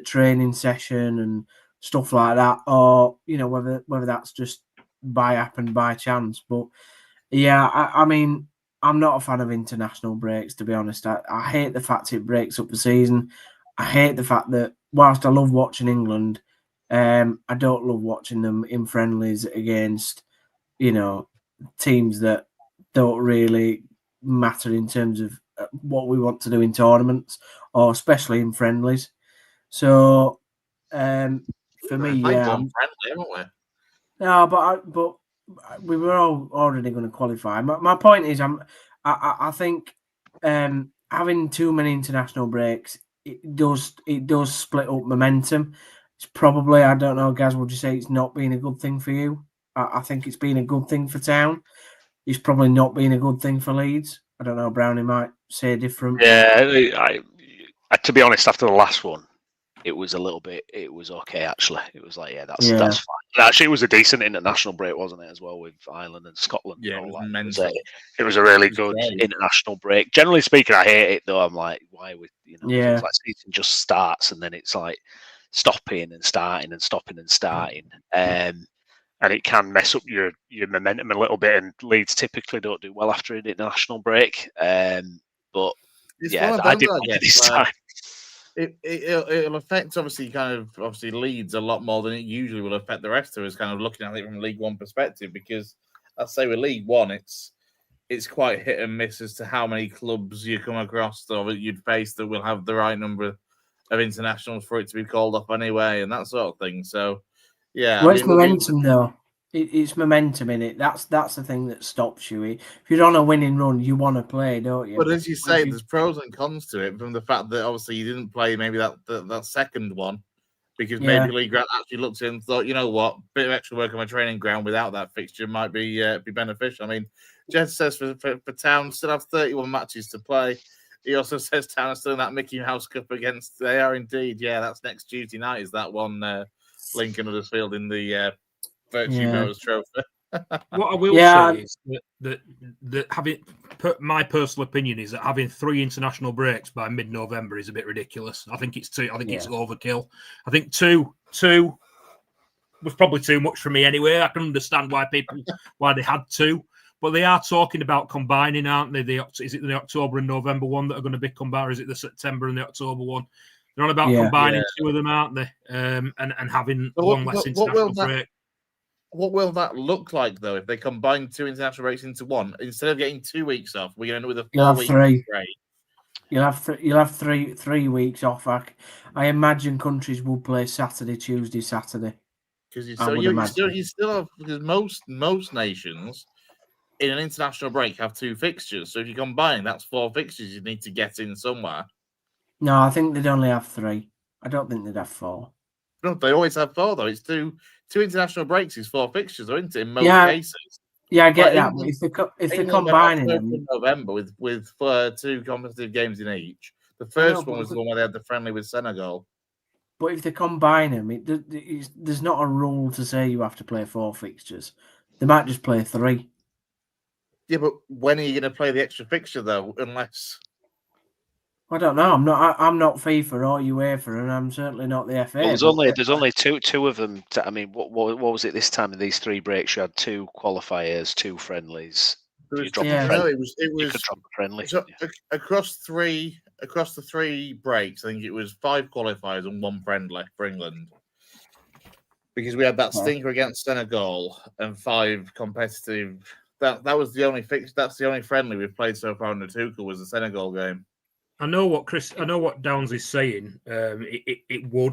training session and stuff like that, or whether that's just by chance. But yeah, I'm not a fan of international breaks, to be honest. I hate the fact it breaks up the season. I hate the fact that whilst I love watching England, I don't love watching them in friendlies against teams that don't really matter in terms of what we want to do in tournaments, or especially in friendlies. So for me, Played yeah. one friendly, haven't we? No, but we were all already going to qualify. My point is, I think having too many international breaks it does split up momentum. It's probably, I don't know, Gaz, would you say it's not been a good thing for you? I think it's been a good thing for Town. It's probably not been a good thing for Leeds. I don't know, Brownie might say different. Yeah, to be honest, after the last one, it was okay actually. It was like, that's fine. And actually, it was a decent international break, wasn't it, as well, with Ireland and Scotland? Yeah, and all it was that. mental. It was a really good international break. Generally speaking, I hate it though. I'm like, why would it feels like season just starts and then it's like stopping and starting and stopping and starting. And it can mess up your momentum a little bit. And Leeds typically don't do well after an international break. But It's yeah, one of I them, did I like it guess, this time. It'll affect obviously Leeds a lot more than it usually will affect the rest of us. Kind of looking at it from a League One perspective, because I'd say with League One, it's quite hit and miss as to how many clubs you come across or that you'd face that will have the right number of internationals for it to be called up anyway, and that sort of thing. So, yeah, Well, it's momentum though. It's momentum in it. That's the thing that stops you. If you're on a winning run, you want to play, don't you? But as you say, there's pros and cons to it. From the fact that obviously you didn't play maybe that second one because maybe Lee Grant actually looked in and thought, you know what, bit of extra work on my training ground without that fixture might be beneficial. I mean, Jess says for Town still have 31 matches to play. He also says Town are still in that Mickey Mouse Cup against. They are indeed, yeah. That's next Tuesday night. Is that one Lincoln Huddersfield in the Virtue Motors Trophy? What I will say is that having my personal opinion is that having 3 international breaks by mid-November is a bit ridiculous. I think it's too. I think it's overkill. I think two was probably too much for me anyway. I can understand why they had 2, but they are talking about combining, aren't they? Is it the October and November one that are going to be combined, or is it the September and the October one? They're on about combining 2 of them, aren't they? And having one less international break. What will that look like, though, if they combine 2 international breaks into one? Instead of getting 2 weeks off, we're going to end up with a 4-week break. You'll have 3 weeks off. I imagine countries will play Saturday, Tuesday, Saturday. Because you still have, because most nations in an international break have 2 fixtures. So if you combine, that's 4 fixtures you need to get in somewhere. No, I think they'd only have 3. I don't think they'd have 4. No, they always have 4 though. It's two international breaks is 4 fixtures, isn't it? In most cases. Yeah, I get that. But if they're combining them in November with 2 competitive games in each. The first one was the one where they had the friendly with Senegal. But if they combine them, there's not a rule to say you have to play 4 fixtures. They might just play 3. Yeah, but when are you going to play the extra fixture though? Unless I don't know. I'm not FIFA or UEFA, and I'm certainly not the FA. Well, there's only two of them. I mean, what was it this time in these 3 breaks? You had 2 qualifiers, 2 friendlies. You could drop a friendly. So across the 3 breaks, I think it was 5 qualifiers and 1 friendly for England. Because we had that stinker against Senegal and 5 competitive. That was the only fix. That's the only friendly we've played so far under Tuchel was the Senegal game. I know what Downes is saying. You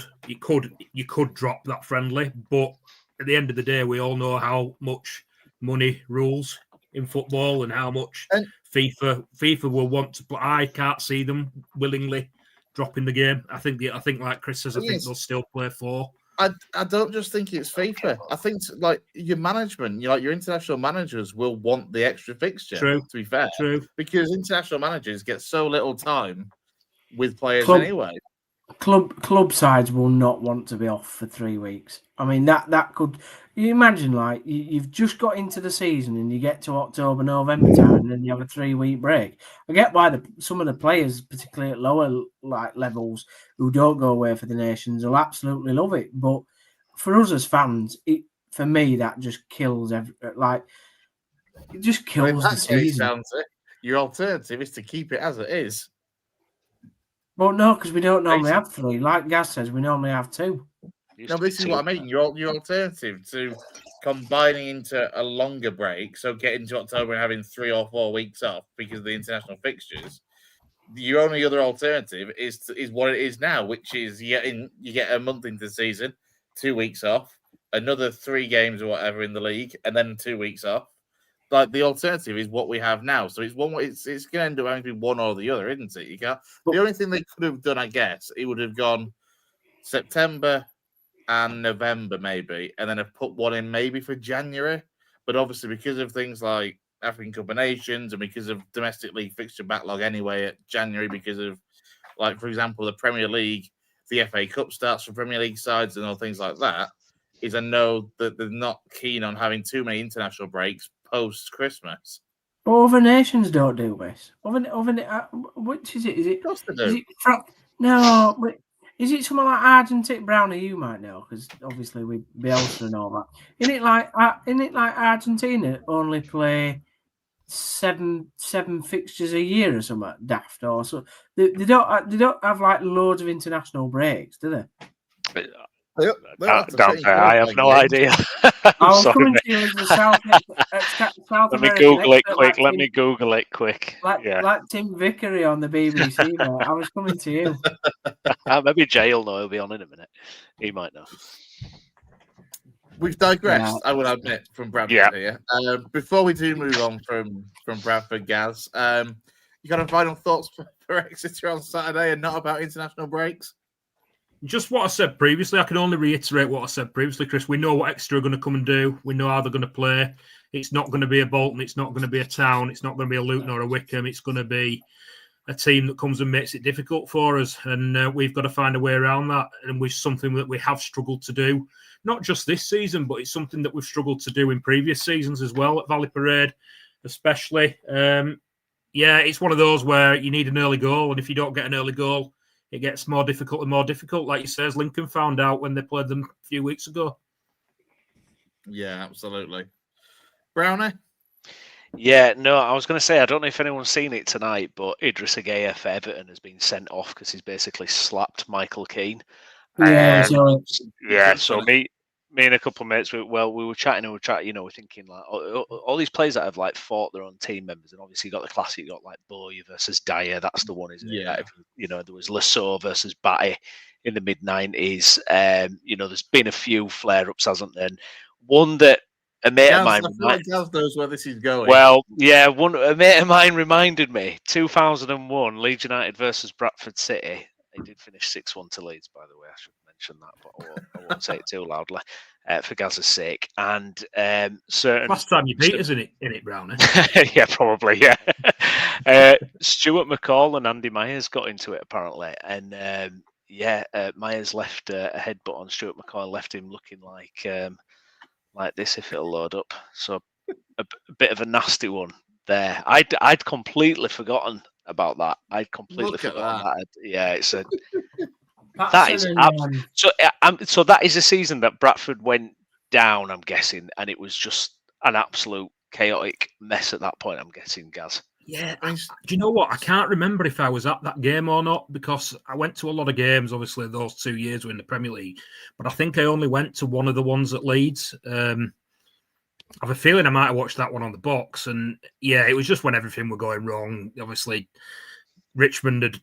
could drop that friendly, but at the end of the day, we all know how much money rules in football and how much FIFA will want to play. I can't see them willingly dropping the game. I think like Chris says, I think they'll still play 4. I don't just think it's FIFA. I think like your management, your international managers will want the extra fixture. True. To be fair, true, because international managers get so little time with players anyway. Club sides will not want to be off for 3 weeks. I mean that could. You imagine like you've just got into the season and you get to October, November time, and then you have a 3-week break. I get why some of the players, particularly at lower levels, who don't go away for the nations, will absolutely love it. But for us as fans, for me that just kills it just kills the season. Your alternative is to keep it as it is. Well, no, because we don't normally have 3. Like Gaz says, we normally have 2. No, this is what I mean. Your alternative to combining into a longer break, so getting to October and having 3 or 4 weeks off because of the international fixtures. Your only other alternative is what it is now, which is you get a month into the season, 2 weeks off, another 3 games or whatever in the league, and then 2 weeks off. Like the alternative is what we have now. So it's one. It's going to end up having to be one or the other, isn't it? You can't. The only thing they could have done, I guess, it would have gone September and November maybe, and then have put one in maybe for January. But obviously, because of things like African Cup of Nations and because of domestic league fixture backlog anyway at January, because of, like, for example, the Premier League, the FA Cup starts for Premier League sides and all things like that, is I know that they're not keen on having too many international breaks post-Christmas. Well, other nations don't do this. Which is it? Is it? Of course they do. No, but is it someone like Argentina? Browne, you might know, because obviously with Bielsa and all that. Isn't it like Argentina only play seven fixtures a year or something daft, or so they don't have like loads of international breaks, do they? I have no idea. I was coming to you as the South Let me Google it quick. Like Tim Vickery on the BBC. Mate. I was coming to you. Maybe Jay will know. He'll be on in a minute. He might know. We've digressed, I will admit, from Bradford here. Before we do move on from Bradford, Gaz, you got any final thoughts for Exeter on Saturday and not about international breaks? Just what I said previously. I can only reiterate what I said previously, Chris. We know what Exeter are going to come and do. We know how they're going to play. It's not going to be a Bolton. It's not going to be a Town. It's not going to be a Luton or a Wickham. It's going to be a team that comes and makes it difficult for us. And we've got to find a way around that. And it's something that we have struggled to do, not just this season, but it's something that we've struggled to do in previous seasons as well, at Valley Parade especially. It's one of those where you need an early goal. And if you don't get an early goal, it gets more difficult and more difficult. Like you says, Lincoln found out when they played them a few weeks ago. Yeah, absolutely. Browne? Yeah, no, I was going to say, I don't know if anyone's seen it tonight, but Idris Agaya for Everton has been sent off because he's basically slapped Michael Keane. So me and a couple of mates, we were chatting, we're thinking like all these players that have like fought their own team members, and obviously you got the classic, you got like Boye versus Dyer, that's the one, isn't it? Yeah. There was Lasso versus Batty in the mid-90s. There's been a few flare-ups, hasn't there? And one that a mate of mine... Gaz knows where this is going. Well, yeah, a mate of mine reminded me, 2001, Leeds United versus Bradford City. They did finish 6-1 to Leeds, by the way. I should mention that, but I won't say it too loudly for Gaz's sake. And certain last time you beat us in it, Browne. Yeah, probably. Yeah. Stuart McCall and Andy Myers got into it apparently, and Myers left a headbutt on Stuart McCall, left him looking like this if it'll load up. So a bit of a nasty one there. I'd completely forgotten about that. I'd completely forgotten that. Yeah, it's a. So that is a season that Bradford went down, I'm guessing, and it was just an absolute chaotic mess at that point, I'm guessing, Gaz. Yeah, do you know what? I can't remember if I was at that game or not, because I went to a lot of games, obviously, those 2 years were in the Premier League, but I think I only went to one of the ones at Leeds. I have a feeling I might have watched that one on the box, and yeah, it was just when everything were going wrong. Obviously, Richmond had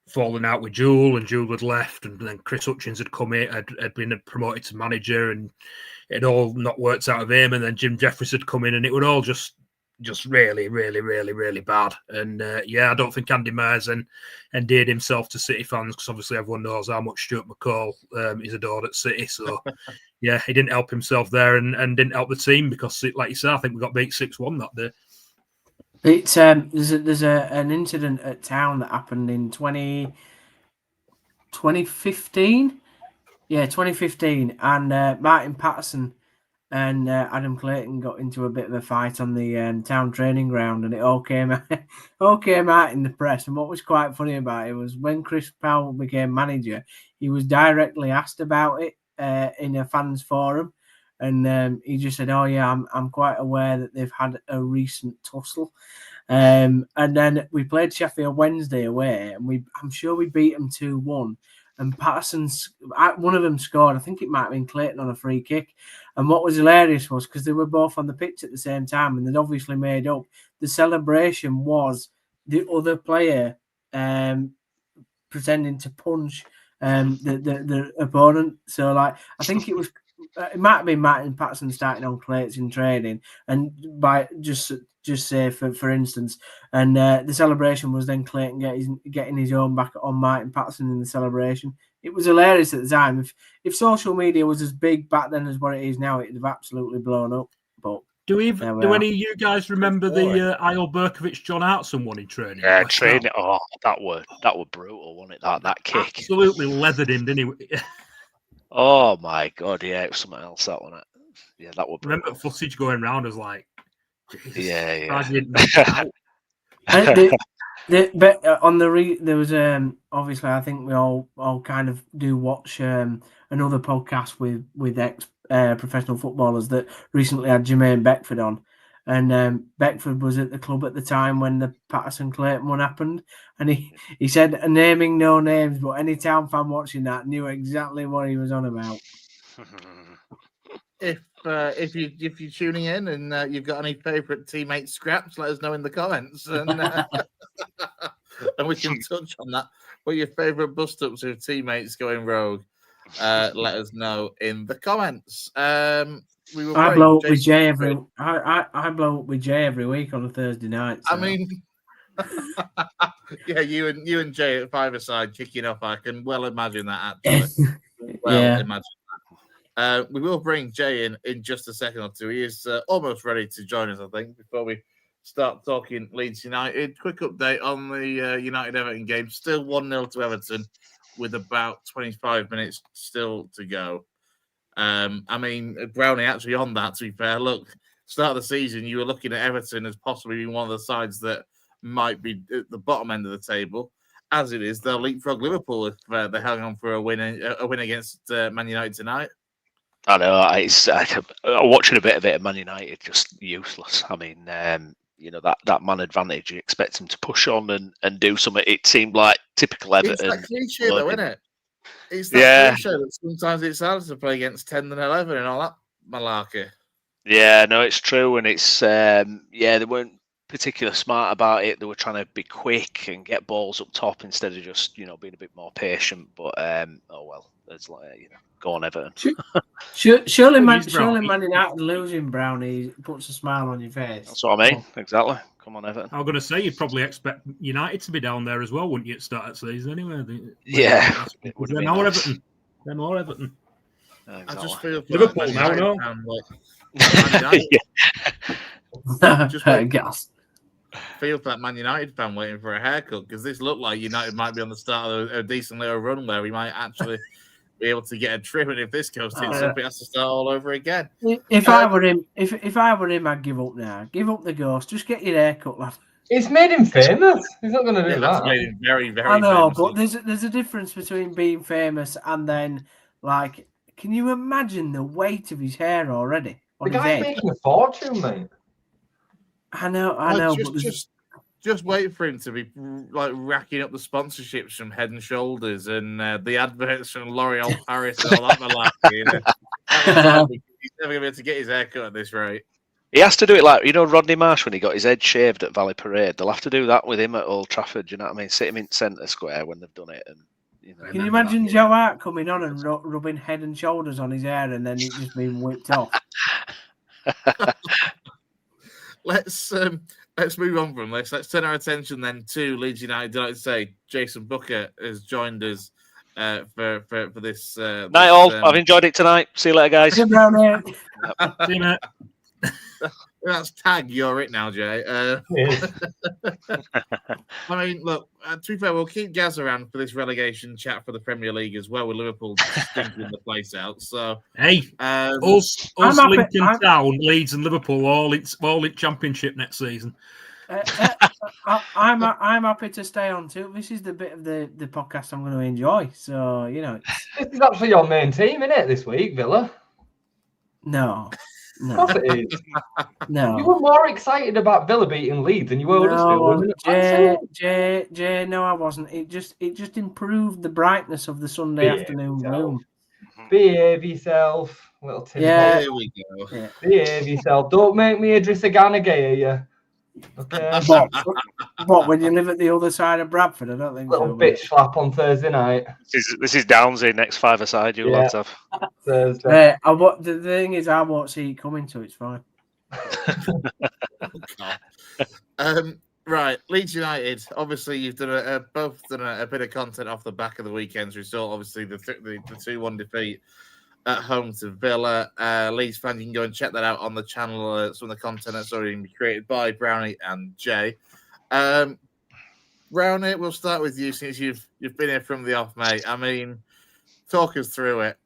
fallen out with Jewell, and Jewell had left, and then Chris Hutchins had come in, had been promoted to manager, and it all not worked out of him, and then Jim Jeffries had come in, and it would all just really, really, really, really bad. And I don't think Andy Myers endeared himself to City fans, because obviously everyone knows how much Stuart McCall is adored at City. So yeah, he didn't help himself there, and didn't help the team, because, like you said, I think we got beat 6-1 that day. It's there's an incident at Town that happened in 2015. Yeah, 2015, and Martin Patterson and Adam Clayton got into a bit of a fight on the Town training ground, and it all came out in the press. And what was quite funny about it was when Chris Powell became manager, he was directly asked about it in a fans forum, and he just said, "Oh yeah, I'm quite aware that they've had a recent tussle." And then we played Sheffield Wednesday away, and I'm sure we beat them 2-1. And Patterson's, one of them scored. I think it might have been Clayton on a free kick. And what was hilarious was, because they were both on the pitch at the same time, and they'd obviously made up, the celebration was the other player pretending to punch the opponent. So like I think it might have been Martin Patterson starting on Clates in training, and by just say for instance, and the celebration was then Clayton getting his own back on Martin Patterson in the celebration. It was hilarious at the time. If social media was as big back then as what it is now, it'd have absolutely blown up. But do any of you guys remember the Isle Berkovich John Hartson one in training? Yeah, training. Oh, that were brutal, wasn't it? That kick absolutely leathered him, didn't he? Oh my god, yeah, it was something else that one. Yeah, that would. Remember footage going around as like, Jesus, yeah. There was obviously I think we all kind of do watch another podcast with ex professional footballers that recently had Jermaine Beckford on, and Beckford was at the club at the time when the Patterson Clayton one happened, and he said, naming no names, but any town fan watching that knew exactly what he was on about. If you're tuning in and you've got any favourite teammate scraps, let us know in the comments, and and we can touch on that. What your favourite bust-ups of teammates going rogue? Let us know in the comments. I blow up with Jay I blow up with Jay every week on a Thursday night. So. I mean, yeah, you and Jay at five-a-side kicking off. I can well imagine that. Actually, imagine that. We will bring Jay in just a second or two. He is almost ready to join us, I think, before we start talking Leeds United. Quick update on the United-Everton game. Still 1-0 to Everton with about 25 minutes still to go. I mean, Browne actually on that, to be fair. Look, start of the season, you were looking at Everton as possibly being one of the sides that might be at the bottom end of the table. As it is, they'll leapfrog Liverpool if they hang on for a win against Man United tonight. I know. Watching a bit of it at Man United, just useless. I mean, that man advantage, you expect him to push on and do something. It seemed like typical Everton. It's that cliche, though, isn't it? It's that cliche that sometimes it's harder to play against 10 than 11 and all that malarkey. Yeah, no, it's true. And it's, they weren't particularly smart about it. They were trying to be quick and get balls up top instead of just, being a bit more patient. But, oh well, it's like, go on, Everton. Surely Man United losing Brownie puts a smile on your face. That's what I mean. Exactly. Come on, Everton. I was going to say, you'd probably expect United to be down there as well, wouldn't you, at start of season anyway? Yeah. They're more Everton. Exactly. I just feel for Liverpool now, feel for that Man United fan waiting for a haircut, because this looked like United might be on the start of a decent little run where we might actually be able to get a trim, and if this goes tits up, it has to start all over again. If I were him, I'd give up now. Give up the ghost. Just get your hair cut, lad. It's made him famous. He's not going to do that. Made him very, very. I know, famous. but there's a difference between being famous and then, like, can you imagine the weight of his hair already? The guy's making a fortune, mate. I know. Just wait for him to be like racking up the sponsorships from Head and Shoulders and the adverts from L'Oreal Paris and all that malarkey. He's never going to be able to get his hair cut at this rate. He has to do it like, Rodney Marsh when he got his head shaved at Valley Parade. They'll have to do that with him at Old Trafford. You know what I mean? Sit him in centre square when they've done it. And can you imagine Joe Hart coming on and rubbing Head and Shoulders on his hair and then it just being whipped off? Let's move on from this. Let's turn our attention then to Leeds United. Did I say Jayson Boocker has joined us for this? Night all. I've enjoyed it tonight. See you later, guys. See you, mate. That's tag. You're it now, Jay. I mean, look. To be fair, we'll keep Gaz around for this relegation chat for the Premier League as well, with Liverpool stinking the place out. So, hey, us Lincoln Town, Leeds, and Liverpool all in Championship next season. I'm happy to stay on too. This is the bit of the podcast I'm going to enjoy. So this is actually your main team, isn't it? This week, Villa. No. Of course it is. No. You were more excited about Villa beating Leeds than you were Jay, no, I wasn't. It just improved the brightness of the Sunday afternoon gloom. Behave yourself, little Tim. Yeah. Here we go. Yeah. Behave yourself. Don't make me Idris Agana gay, you. Okay. What, when you live at the other side of Bradford? I don't think Little so. bitch slap on Thursday night. This is Downesy, next five-a-side you lads have. Thursday. The thing is, I won't see it coming, so it's fine. Right, Leeds United. Obviously, you've done both done a bit of content off the back of the weekend's result. Obviously, the 2-1 defeat at home to Villa. Leeds fans, you can go and check that out on the channel. Some of the content that's already been created by Browne and Jay. Browne, we'll start with you since you've been here from the off, mate. I mean, talk us through it.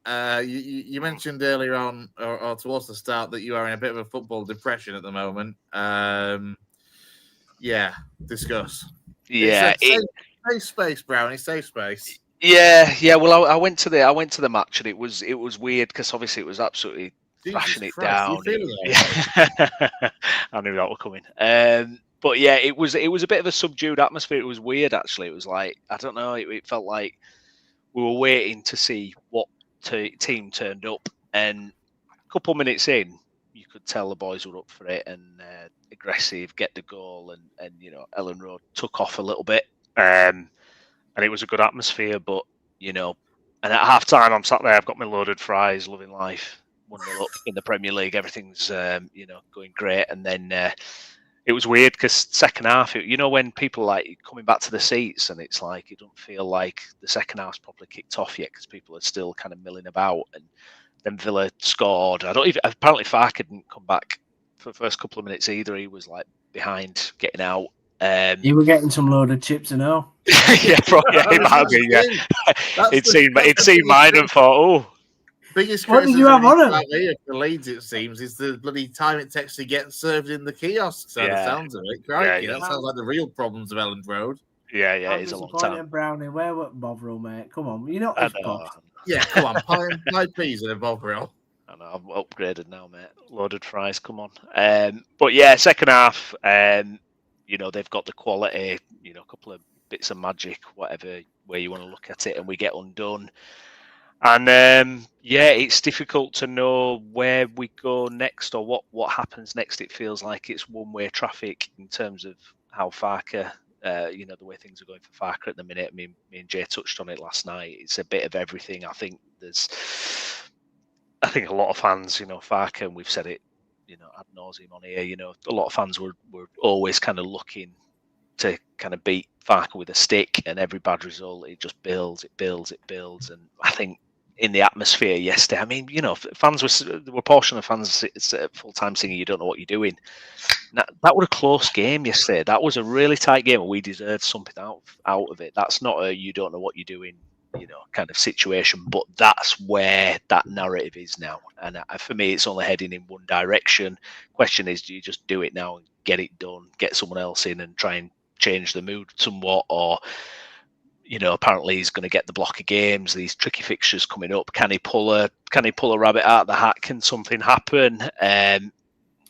You mentioned earlier on, or towards the start, that you are in a bit of a football depression at the moment. Yeah, discuss. Yeah, safe space, Brownie. Safe space. Yeah. Well, I went to the match and it was weird because obviously it was absolutely thrashing it down. I knew that was coming. But yeah, it was a bit of a subdued atmosphere. It was weird actually. It was like, I don't know. It felt like we were waiting to see what team turned up, and a couple of minutes in, you could tell the boys were up for it and aggressive, get the goal, and Ellen Road took off a little bit, and it was a good atmosphere. But and at half time, I'm sat there, I've got my loaded fries, loving life, 1-0 up in the Premier League, everything's going great, and then it was weird because second half, when people like coming back to the seats and it's like it don't feel like the second half's properly kicked off yet because people are still kind of milling about, and then Villa scored. Apparently Farke didn't come back for the first couple of minutes either. He was like behind getting out. You were getting some loaded chips and all. Yeah, it might be. Yeah, he'd seen mine and thought, oh. Biggest what did you have on it? For Leeds, it seems, is the bloody time it takes to get served in the kiosks. So the sounds of it, crikey, that sounds like the real problems of Ellen Road. Yeah, it's a long time. Brownie, where were Bovril, mate? Come on, you're not as posh. Yeah, come on, pie peas and a Bovril. I know, I'm upgraded now, mate. Loaded fries, come on. But yeah, second half, they've got the quality, a couple of bits of magic, whatever way you want to look at it, and we get undone. And it's difficult to know where we go next or what happens next. It feels like it's one-way traffic in terms of how Farke, the way things are going for Farke at the minute. Me and Jay touched on it last night. It's a bit of everything. I think a lot of fans, Farke, and we've said it, ad nauseum on here. A lot of fans were always kind of looking to kind of beat Farke with a stick, and every bad result, it just builds, and I think in the atmosphere yesterday, I mean, fans there were a portion of fans full time singing, "You don't know what you're doing." That was a close game yesterday. That was a really tight game, and we deserved something out of it. That's not a "you don't know what you're doing," kind of situation, but that's where that narrative is now. And for me, it's only heading in one direction. Question is, do you just do it now and get it done, get someone else in and try and change the mood somewhat, or apparently he's going to get the block of games, these tricky fixtures coming up. Can he pull a rabbit out of the hat? Can something happen?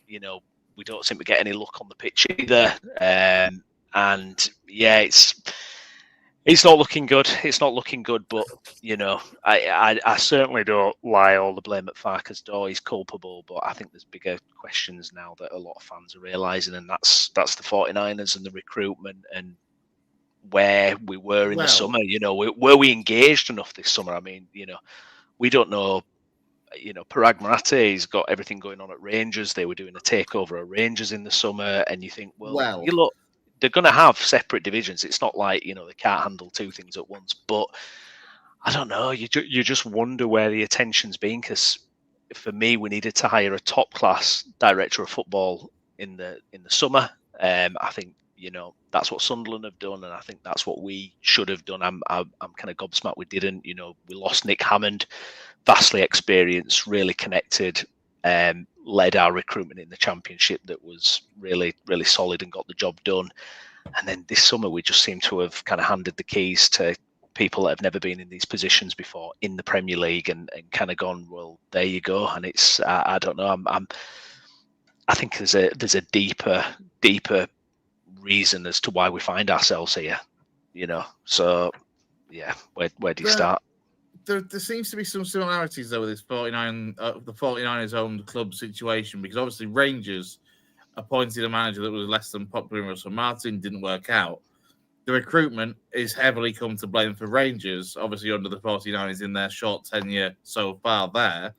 We don't seem to get any luck on the pitch either. And yeah, it's not looking good. It's not looking good, but I certainly don't lie all the blame at Farke's door. He's culpable, but I think there's bigger questions now that a lot of fans are realising, and that's the 49ers and the recruitment and where we were in the summer. Were we engaged enough this summer? I mean, we don't know. Parag Marate's got everything going on at Rangers. They were doing a takeover at Rangers in the summer, and you think, well, you look, they're going to have separate divisions. It's not like they can't handle two things at once. But I don't know. You just wonder where the attention's been, because for me, we needed to hire a top class director of football in the summer. I think that's what Sunderland have done, and I think that's what we should have done. I'm kind of gobsmacked we didn't. We lost Nick Hammond, vastly experienced, really connected, led our recruitment in the Championship that was really, really solid and got the job done. And then this summer we just seem to have kind of handed the keys to people that have never been in these positions before in the Premier League, and kind of gone, well, there you go. And it's I don't know. I think there's a deeper reason as to why we find ourselves here. So yeah, where do you start? There seems to be some similarities though with this the 49ers owned club situation, because obviously Rangers appointed a manager that was less than popular in Russell Martin, didn't work out. The recruitment is heavily come to blame for Rangers, obviously under the 49ers in their short tenure so far there,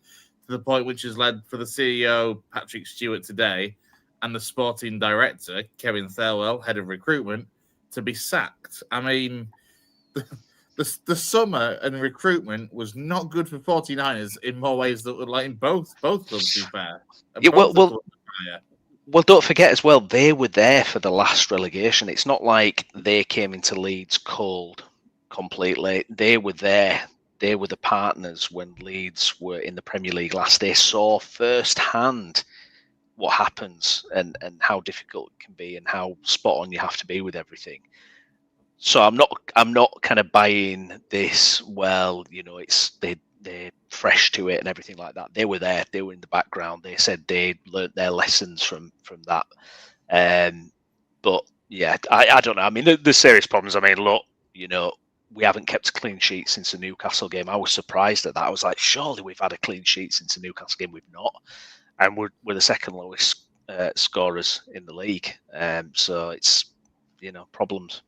to the point which has led for the CEO, Patrick Stewart, today, and the sporting director, Kevin Thirlwell, head of recruitment, to be sacked. I mean, the summer and recruitment was not good for 49ers in more ways than like in both clubs, to be fair. Yeah, well, don't forget as well, they were there for the last relegation. It's not like they came into Leeds cold completely. They were there. They were the partners when Leeds were in the Premier League last. They saw firsthand what happens and how difficult it can be and how spot on you have to be with everything. So I'm not kind of buying this. Well, you know, they're fresh to it and everything like that. They were there. They were in the background. They said they learnt their lessons from that. But yeah, I don't know. I mean, the serious problems. I mean, look, you know, we haven't kept a clean sheet since the Newcastle game. I was surprised at that. I was like, surely we've had a clean sheet since the Newcastle game. We've not, and we're the second lowest scorers in the league. So it's, you know, problems.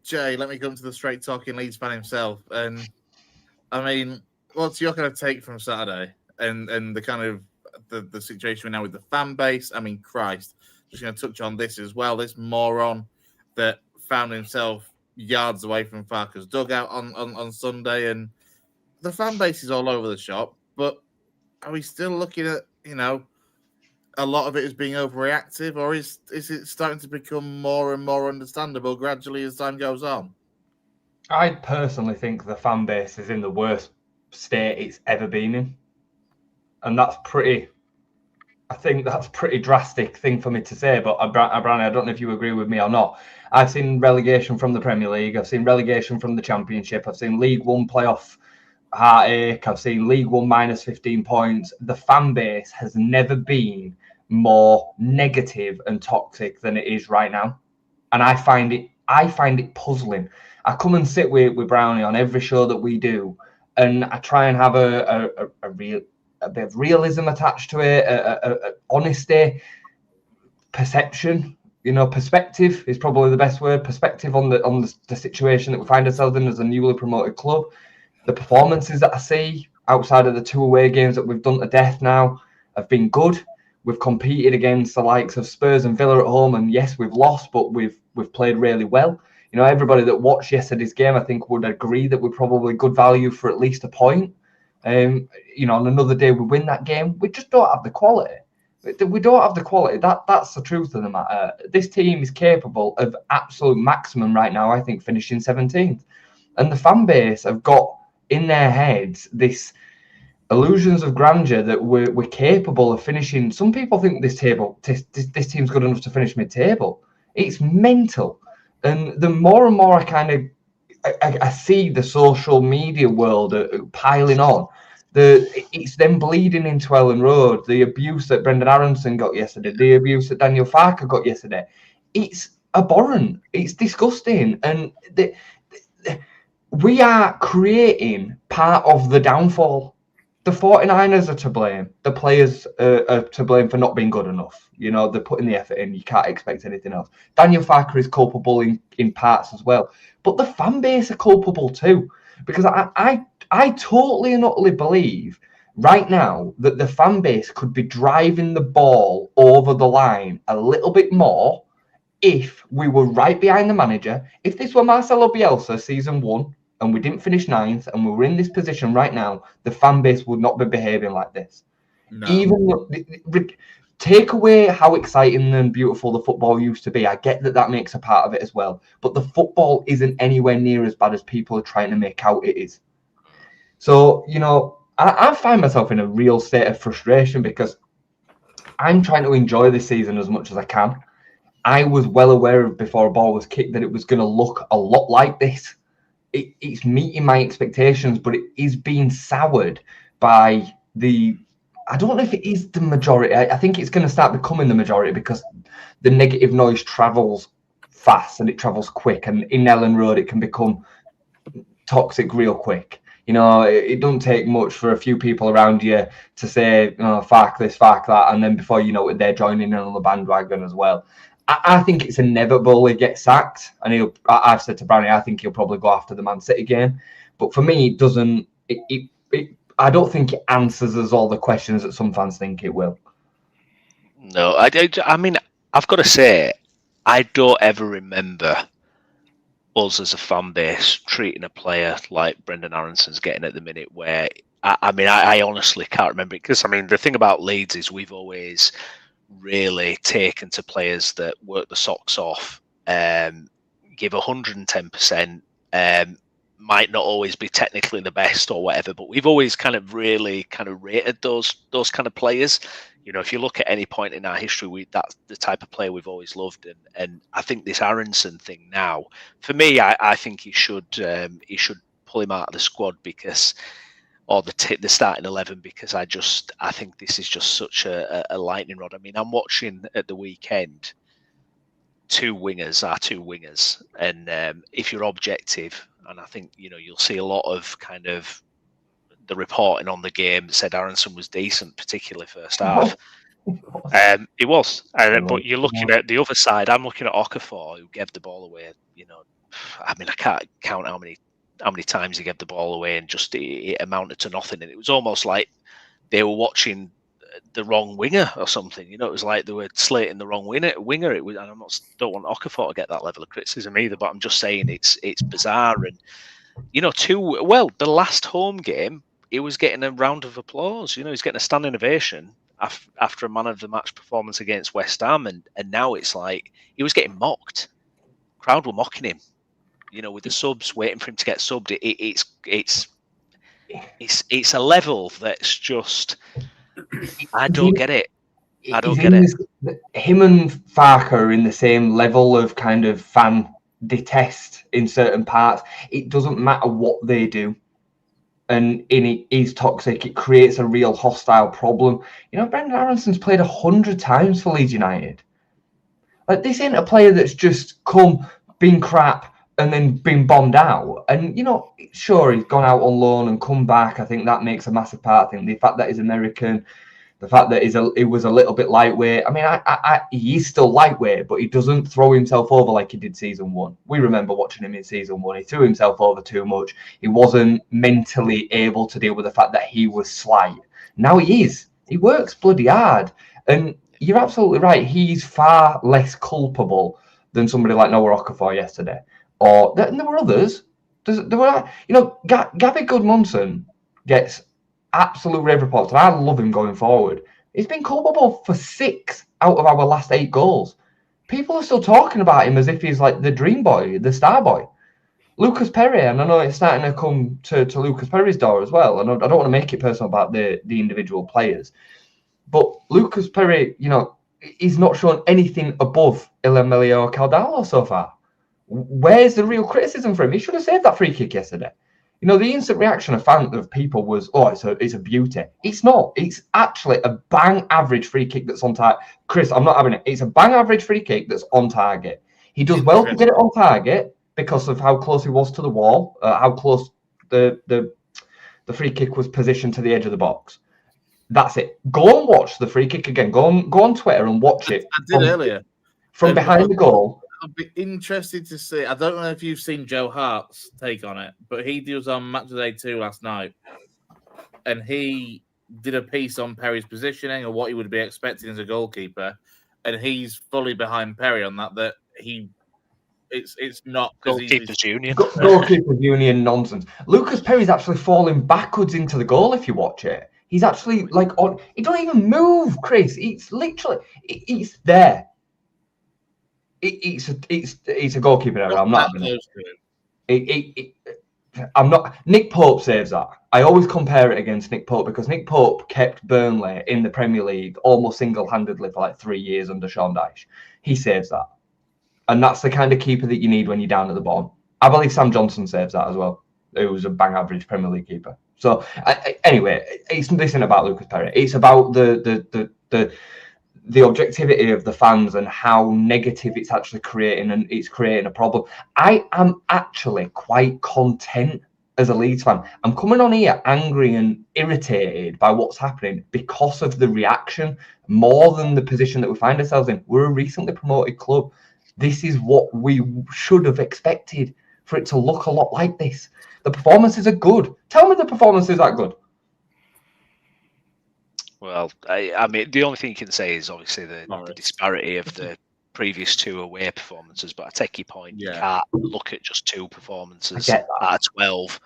Jay, let me come to the straight talking Leeds fan himself. And I mean, what's your kind of take from Saturday and the kind of the situation we're now with the fan base? I mean, Christ, just going to touch on this as well. This moron that found himself yards away from Farke's dugout on Sunday, and the fan base is all over the shop. But are we still looking at, you know, a lot of it is being overreactive, or is it starting to become more and more understandable gradually as time goes on? I personally think the fan base is in the worst state it's ever been in. And I think that's a pretty drastic thing for me to say, but Browne, I don't know if you agree with me or not. I've seen relegation from the Premier League. I've seen relegation from the Championship. I've seen League One playoff heartache. I've seen League One minus 15 points. The fan base has never been more negative and toxic than it is right now. And I find it puzzling. I come and sit with Brownie on every show that we do, and I try and have a bit of realism attached to it, honesty, perception. You know, perspective is probably the best word. Perspective on the situation that we find ourselves in as a newly promoted club. The performances that I see outside of the 2 away games that we've done to death now have been good. We've competed against the likes of Spurs and Villa at home, and yes, we've lost, but we've played really well. You know, everybody that watched yesterday's game, I think, would agree that we're probably good value for at least a point. You know, on another day we win that game. We just don't have the quality. We don't have the quality. That's the truth of the matter. This team is capable of absolute maximum right now, I think, finishing 17th. And the fan base have got in their heads this illusions of grandeur that we're capable of finishing. Some people think this team's good enough to finish mid-table. It's mental. And the more and more I see the social media world piling on, it's then bleeding into Ellen Road. The abuse that Brendan Aronson got yesterday, the abuse that Daniel Farke got yesterday, it's abhorrent. It's disgusting. And we are creating part of the downfall. The 49ers are to blame. The players are to blame for not being good enough. You know, they're putting the effort in. You can't expect anything else. Daniel Farke is culpable in parts as well. But the fan base are culpable too. Because I totally and utterly believe right now that the fan base could be driving the ball over the line a little bit more if we were right behind the manager. If this were Marcelo Bielsa season 1, and we didn't finish 9th, and we were in this position right now, the fan base would not be behaving like this. No. Even take away how exciting and beautiful the football used to be. I get that makes a part of it as well. But the football isn't anywhere near as bad as people are trying to make out it is. So, you know, I find myself in a real state of frustration because I'm trying to enjoy this season as much as I can. I was well aware of before a ball was kicked that it was going to look a lot like this. It's meeting my expectations, but it is being soured by I don't know if it is the majority. I think it's going to start becoming the majority because the negative noise travels fast and it travels quick. And in Ellen Road, it can become toxic real quick. You know, it doesn't take much for a few people around you to say, oh, fuck this, fuck that, and then before you know it, they're joining in on the bandwagon as well. I think it's inevitable he gets sacked, and I've said to Browne, I think he'll probably go after the Man City game. But for me, it doesn't. I don't think it answers us all the questions that some fans think it will. No, I mean, I've got to say, I don't ever remember us as a fan base treating a player like Brendan Aronson's getting at the minute, where I honestly can't remember it, because I mean the thing about Leeds is we've always really taken to players that work the socks off, give 110%, might not always be technically the best or whatever, but we've always kind of really kind of rated those kind of players. You know, if you look at any point in our history, that's the type of player we've always loved. And I think this Aronson thing now, for me, I think he should pull him out of the squad, because, or the starting 11, because I think this is just such a lightning rod. I mean, I'm watching at the weekend, two wingers, and if you're objective, and I think, you know, you'll see a lot of kind of the reporting on the game that said Aronson was decent, particularly first half. It was. But you're looking at the other side. I'm looking at Okafor, who gave the ball away. You know, I mean, I can't count how many times he gave the ball away, and just it amounted to nothing. And it was almost like they were watching the wrong winger or something. You know, it was like they were slating the wrong winger. It was, and don't want Okafor to get that level of criticism either. But I'm just saying it's bizarre. And you know, the last home game, he was getting a round of applause. You know, he's getting a standing ovation after a man of the match performance against West Ham, and now it's like he was getting mocked. Crowd were mocking him. You know, with the subs, waiting for him to get subbed. It's a level that's just, I don't get it. I don't get it. Him and Farker are in the same level of kind of fan detest in certain parts. It doesn't matter what they do. And it is toxic. It creates a real hostile problem. You know, Brendan Aronson's played 100 times for Leeds United. Like, this ain't a player that's just come, been crap, and then been bombed out. And, you know, sure, he's gone out on loan and come back. I think that makes a massive part. I think the fact that he's American, the fact that it was a little bit lightweight. I mean, he is still lightweight, but he doesn't throw himself over like he did season 1. We remember watching him in season 1. He threw himself over too much. He wasn't mentally able to deal with the fact that he was slight. Now he is. He works bloody hard. And you're absolutely right. He's far less culpable than somebody like Noah Okafor yesterday. Or there were others. There were, you know, Gabby Goodmunson gets absolute rave reports, and I love him going forward. He's been culpable for 6 out of our last 8 goals. People are still talking about him as if he's like the dream boy, the star boy. Lucas Perry, and I know it's starting to come to Lucas Perry's door as well. And I don't want to make it personal about the individual players, but Lucas Perry, you know, he's not shown anything above Emilio Caldalo so far. Where's the real criticism for him? He should have saved that free kick yesterday. You know, the instant reaction of people was, oh, it's a beauty. It's not. It's actually a bang average free kick that's on target. Chris, I'm not having it. It's a bang average free kick that's on target. He does well to get it on target because of how close he was to the wall, how close the free kick was positioned to the edge of the box. That's it. Go and watch the free kick again. Go on Twitter and watch it. I did earlier. From behind the goal. I'd be interested to see. I don't know if you've seen Joe Hart's take on it, but he was on Match of the Day 2 last night, and he did a piece on Perry's positioning and what he would be expecting as a goalkeeper, and he's fully behind Perry on that. That it's not goalkeepers union. Goalkeepers union nonsense. Lucas Perry's actually falling backwards into the goal. If you watch it, he's actually like on. He don't even move, Chris. It's literally it's there. It's a goalkeeper error. I'm not having it. I'm not. Nick Pope saves that. I always compare it against Nick Pope because Nick Pope kept Burnley in the Premier League almost single-handedly for like 3 years under Sean Dyche. He saves that, and that's the kind of keeper that you need when you're down at the bottom. I believe Sam Johnson saves that as well. Who was a bang average Premier League keeper. So anyway, this isn't about Lucas Perry. It's about the objectivity of the fans and how negative it's actually creating, and it's creating a problem. I am actually quite content as a Leeds fan. I'm coming on here angry and irritated by what's happening because of the reaction more than the position that we find ourselves in. We're a recently promoted club. This is what we should have expected, for it to look a lot like this. The performances are good. Tell me the performances are good. Well, I mean, the only thing you can say is obviously the disparity of the previous 2 away performances, but I take your point. You can't look at just 2 performances out of 12.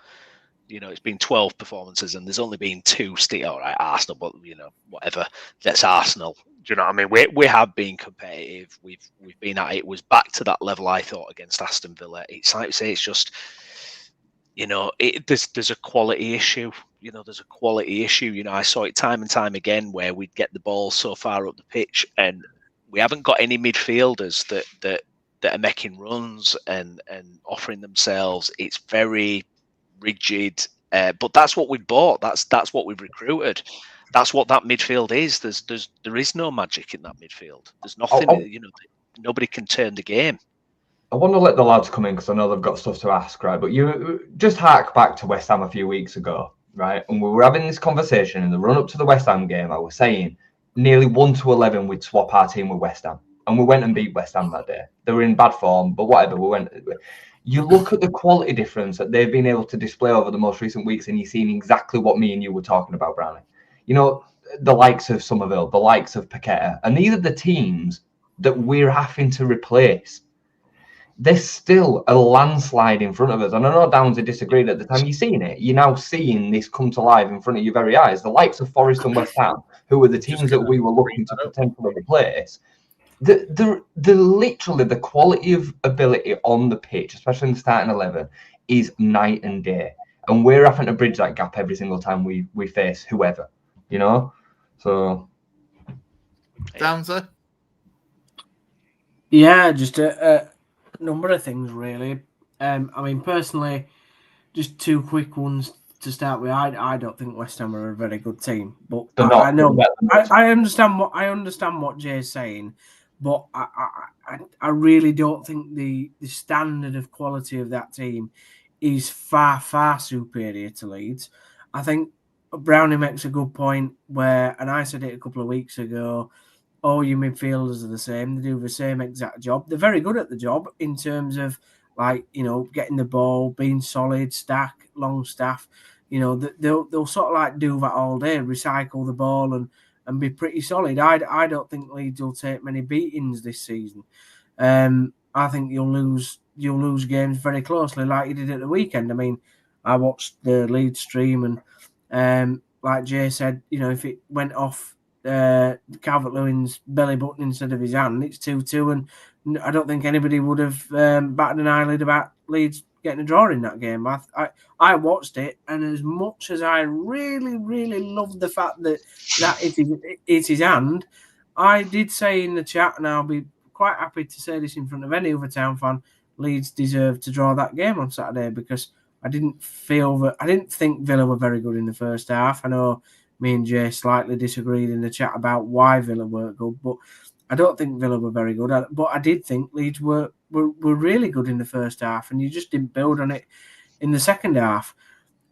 You know, it's been 12 performances and there's only been 2 all right, Arsenal, but you know, whatever. That's Arsenal. Do you know what I mean? We have been competitive. We've been at it. It was back to that level, I thought, against Aston Villa. It's like I say, it's just, you know, there's a quality issue. You know, there's a quality issue. You know, I saw it time and time again where we'd get the ball so far up the pitch and we haven't got any midfielders that are making runs and offering themselves. It's very rigid, but that's what we bought. That's what we've recruited. That's what that midfield is. There is no magic in that midfield. There's nothing. You know, nobody can turn the game. I want to let the lads come in because I know they've got stuff to ask, right? But you just hark back to West Ham a few weeks ago, right? And we were having this conversation in the run-up to the West Ham game. I was saying nearly 1-11 we'd swap our team with West Ham. And we went and beat West Ham that day. They were in bad form, but whatever, we went. You look at the quality difference that they've been able to display over the most recent weeks, and you're seeing exactly what me and you were talking about, Browne. You know, the likes of Somerville, the likes of Paqueta, and these are the teams that we're having to replace. There's still a landslide in front of us. And I know Downes had disagreed at the time. You're seeing it. You're now seeing this come to life in front of your very eyes. The likes of Forest and West Ham, who were the teams that we were looking to potentially replace, the literally the quality of ability on the pitch, especially in the starting 11, is night and day. And we're having to bridge that gap every single time we face whoever, you know? So... Downes? Yeah, just a number of things, really. I mean, personally, just 2 quick ones to start with. I don't think West Ham are a very good team, but I know I understand what Jay's saying, but I really don't think the standard of quality of that team is far superior to Leeds. I think Browne makes a good point where, and I said it a couple of weeks ago, all your midfielders are the same. They do the same exact job. They're very good at the job in terms of, like, you know, getting the ball, being solid, stack, long staff. You know, they'll sort of like do that all day, recycle the ball and be pretty solid. I don't think Leeds will take many beatings this season. I think you'll lose games very closely, like you did at the weekend. I mean, I watched the Leeds stream, and like Jay said, you know, if it went off Calvert-Lewin's belly button instead of his hand, it's 2-2, and I don't think anybody would have batted an eyelid about Leeds getting a draw in that game. I watched it, and as much as I really loved the fact that it's his hand, I did say in the chat, and I'll be quite happy to say this in front of any other Town fan, Leeds deserved to draw that game on Saturday, because I didn't think Villa were very good in the first half. I know me and Jay slightly disagreed in the chat about why Villa weren't good, but I don't think Villa were very good. But I did think Leeds were really good in the first half, and you just didn't build on it in the second half.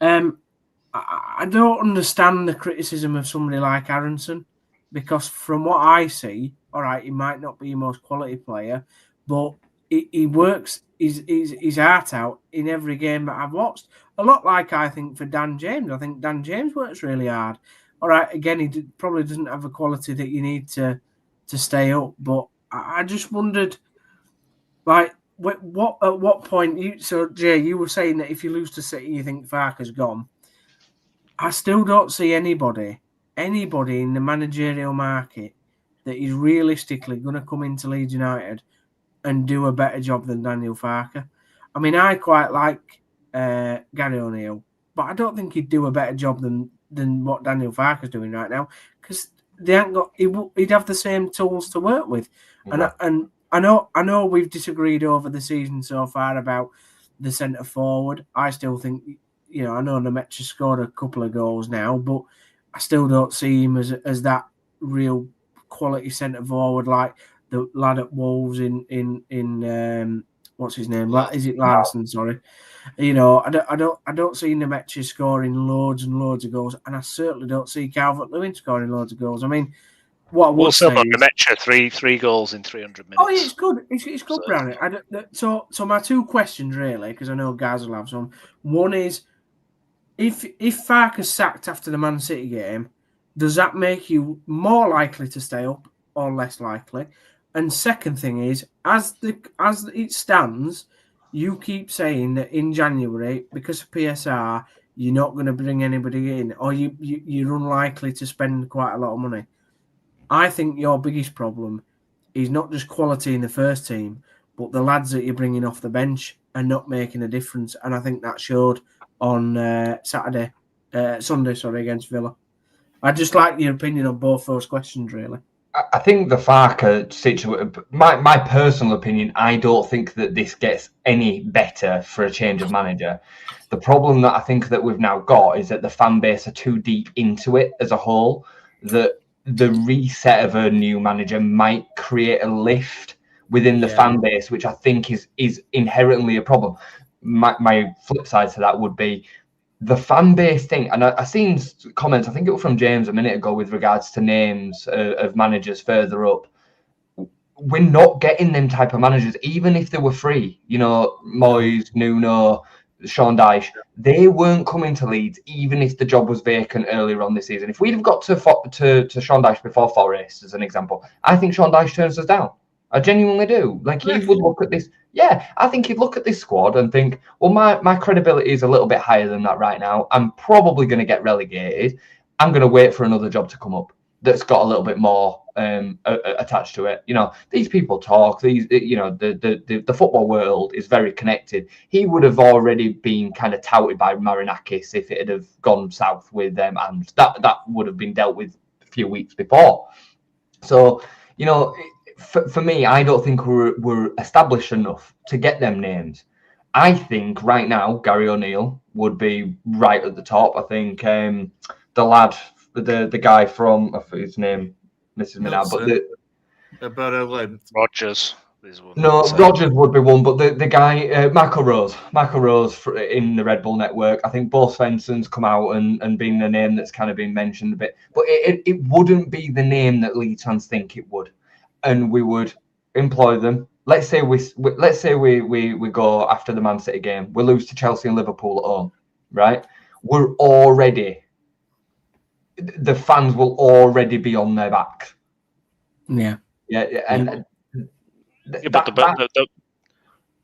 I don't understand the criticism of somebody like Aronson, because from what I see, all right, he might not be your most quality player, but he works his heart out in every game that I've watched. A lot like I think for Dan James. I think Dan James works really hard. All right, again, he probably doesn't have the quality that you need to stay up. But I just wondered, like, at what point? So Jay, you were saying that if you lose to City, you think Farker's gone. I still don't see anybody in the managerial market that is realistically going to come into Leeds United and do a better job than Daniel Farker. I mean, I quite like Gary O'Neill, but I don't think he'd do a better job than what Daniel Farker's doing right now, because they haven't got. He'd have the same tools to work with, yeah. And I know we've disagreed over the season so far about the centre forward. I still think, you know, I know Nemecha scored a couple of goals now, but I still don't see him as that real quality centre forward like the lad at Wolves in what's his name? Is it Larson? Sorry. You know, I don't see Nemecha scoring loads and loads of goals, and I certainly don't see Calvert-Lewin scoring loads of goals. I mean, what I would say is Nemecha, three goals in 300 minutes. Oh, yeah, it's good. It's good, Browne. So my two questions really, because I know guys will have some. One is, if Farke's sacked after the Man City game, does that make you more likely to stay up or less likely? And second thing is, as it stands, you keep saying that in January, because of PSR, you're not going to bring anybody in, or you're unlikely to spend quite a lot of money. I think your biggest problem is not just quality in the first team, but the lads that you're bringing off the bench are not making a difference. And I think that showed on Sunday, against Villa. I'd just like your opinion on both those questions, really. I think the Farke situation, my personal opinion, I don't think that this gets any better for a change of manager. The problem that I think that we've now got is that the fan base are too deep into it as a whole, that the reset of a new manager might create a lift within the fan base, which I think is inherently a problem. My flip side to that would be the fan base thing. And I seen comments, I think it was from James a minute ago, with regards to names of managers further up. We're not getting them type of managers, even if they were free. You know, Moyes, Nuno, Sean Dyche, they weren't coming to Leeds, even if the job was vacant earlier on this season. If we'd have got to Sean Dyche before Forest, as an example, I think Sean Dyche turns us down. I genuinely do. Like, he would look at this. Yeah, I think he'd look at this squad and think, well, my credibility is a little bit higher than that right now. I'm probably going to get relegated. I'm going to wait for another job to come up that's got a little bit more attached to it. You know, these people talk. The football world is very connected. He would have already been kind of touted by Marinakis if it had gone south with them, and that would have been dealt with a few weeks before. So, you know, for me, I don't think we're established enough to get them names. I think right now Gary O'Neill would be right at the top. I think the lad, the guy from, I forget his name, Mrs. Minard, but Rodgers. No, Rodgers would be one, but the guy, Marco Rose in the Red Bull network. I think Bo Svensson's come out and been the name that's kind of been mentioned a bit, but it wouldn't be the name that Leeds fans think it would, and we would employ them. Let's say we go after the Man City game, we lose to Chelsea and Liverpool at home, right? The fans will already be on their back. Yeah, and. But the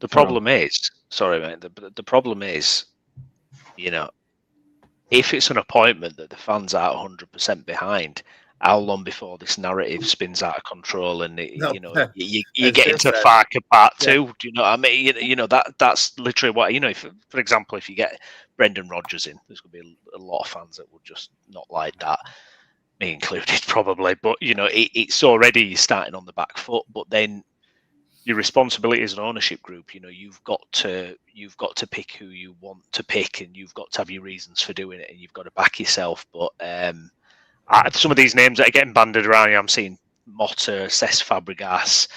problem is, sorry, mate. The problem is, you know, if it's an appointment that the fans are 100% behind, how long before this narrative spins out of control and you get into Farke part two? Do you know what I mean? You know that's literally what, you know. If, for example, if you get Brendan Rodgers in, there's going to be a lot of fans that would just not like that. Me included, probably. But you know, it's already starting on the back foot. But then your responsibility as an ownership group, you know, you've got to pick who you want to pick, and you've got to have your reasons for doing it, and you've got to back yourself. But some of these names that are getting banded around, I'm seeing Motta, Cesc Fabregas.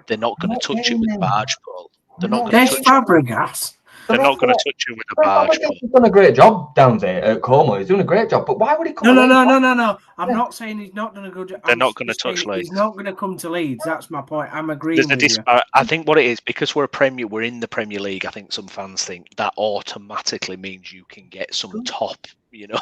They're not going to touch it with a barge pole. They're not going to touch Fabregas. They're not going to touch you with a barge pole. He's done a great job down there at Como. He's doing a great job, but why would he come? No. I'm not saying he's not done a good job. They're not going to touch Leeds. He's not going to come to Leeds. That's my point. I'm agreeing with you. I think what it is, because we're in the Premier League. I think some fans think that automatically means you can get some top, you know,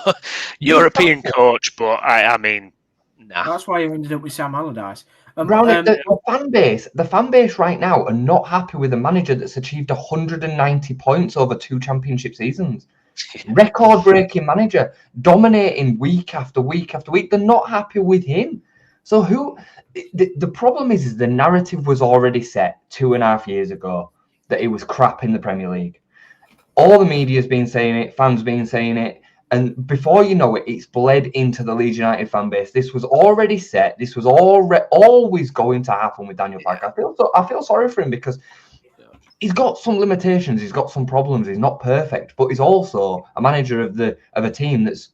European coach. But I mean, nah. That's why you ended up with Sam Allardyce. Browne, the fan base right now are not happy with a manager that's achieved 190 points over 2 championship seasons. Record-breaking manager, dominating week after week after week. They're not happy with him. So the problem is the narrative was already set 2.5 years ago that it was crap in the Premier League. All the media's been saying it, fans been saying it. And before you know it, it's bled into the Leeds United fan base. This was already set. This was always going to happen with Daniel Farke. I feel sorry for him because he's got some limitations. He's got some problems. He's not perfect, but he's also a manager of a team that's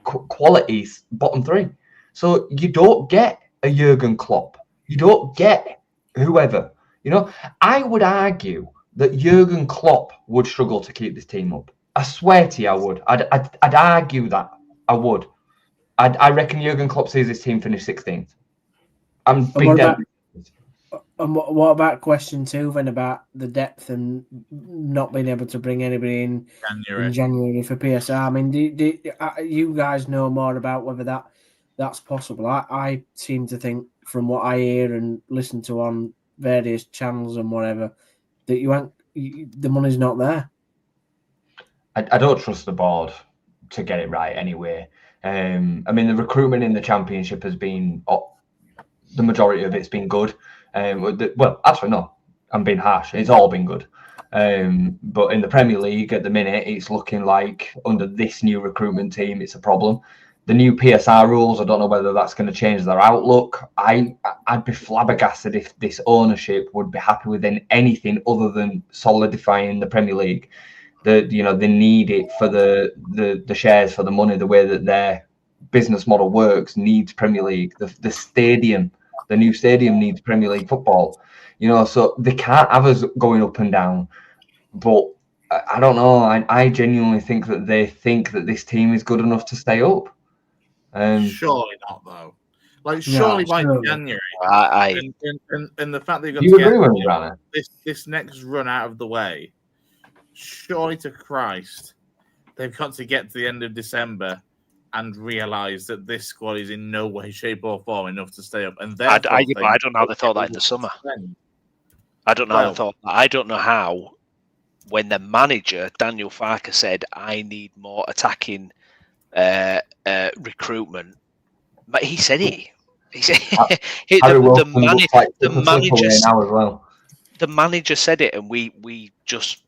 quality bottom 3. So you don't get a Jurgen Klopp. You don't get whoever. You know, I would argue that Jurgen Klopp would struggle to keep this team up. I swear to you, I would. I'd argue that. I would. I reckon Jurgen Klopp sees his team finish 16th. I'm being dead. And what about question 2 then about the depth and not being able to bring anybody in January for PSR? I mean, do you guys know more about whether that's possible? I seem to think from what I hear and listen to on various channels and whatever that the money's not there. I don't trust the board to get it right anyway. I mean, the recruitment in the Championship has been, the majority of it's been good. Well, actually, no, I'm being harsh. It's all been good. But in the Premier League at the minute, it's looking like under this new recruitment team, it's a problem. The new PSR rules, I don't know whether that's going to change their outlook. I'd be flabbergasted if this ownership would be happy with anything other than solidifying the Premier League. They need it for the shares, for the money, the way that their business model works needs Premier League. The stadium. The new stadium needs Premier League football, so they can't have us going up and down. But I don't know. I genuinely think that they think that this team is good enough to stay up. Surely not, though. Surely by January. And the fact that you've got to get this next run out of the way, surely to Christ, they've got to get to the end of December and realise that this squad is in no way, shape, or form enough to stay up. And I don't know how they thought that in the summer. I don't know how they thought that. I don't know how, when the manager, Daniel Farke, said, I need more attacking recruitment. But he said it. He said the manager said it, and we just,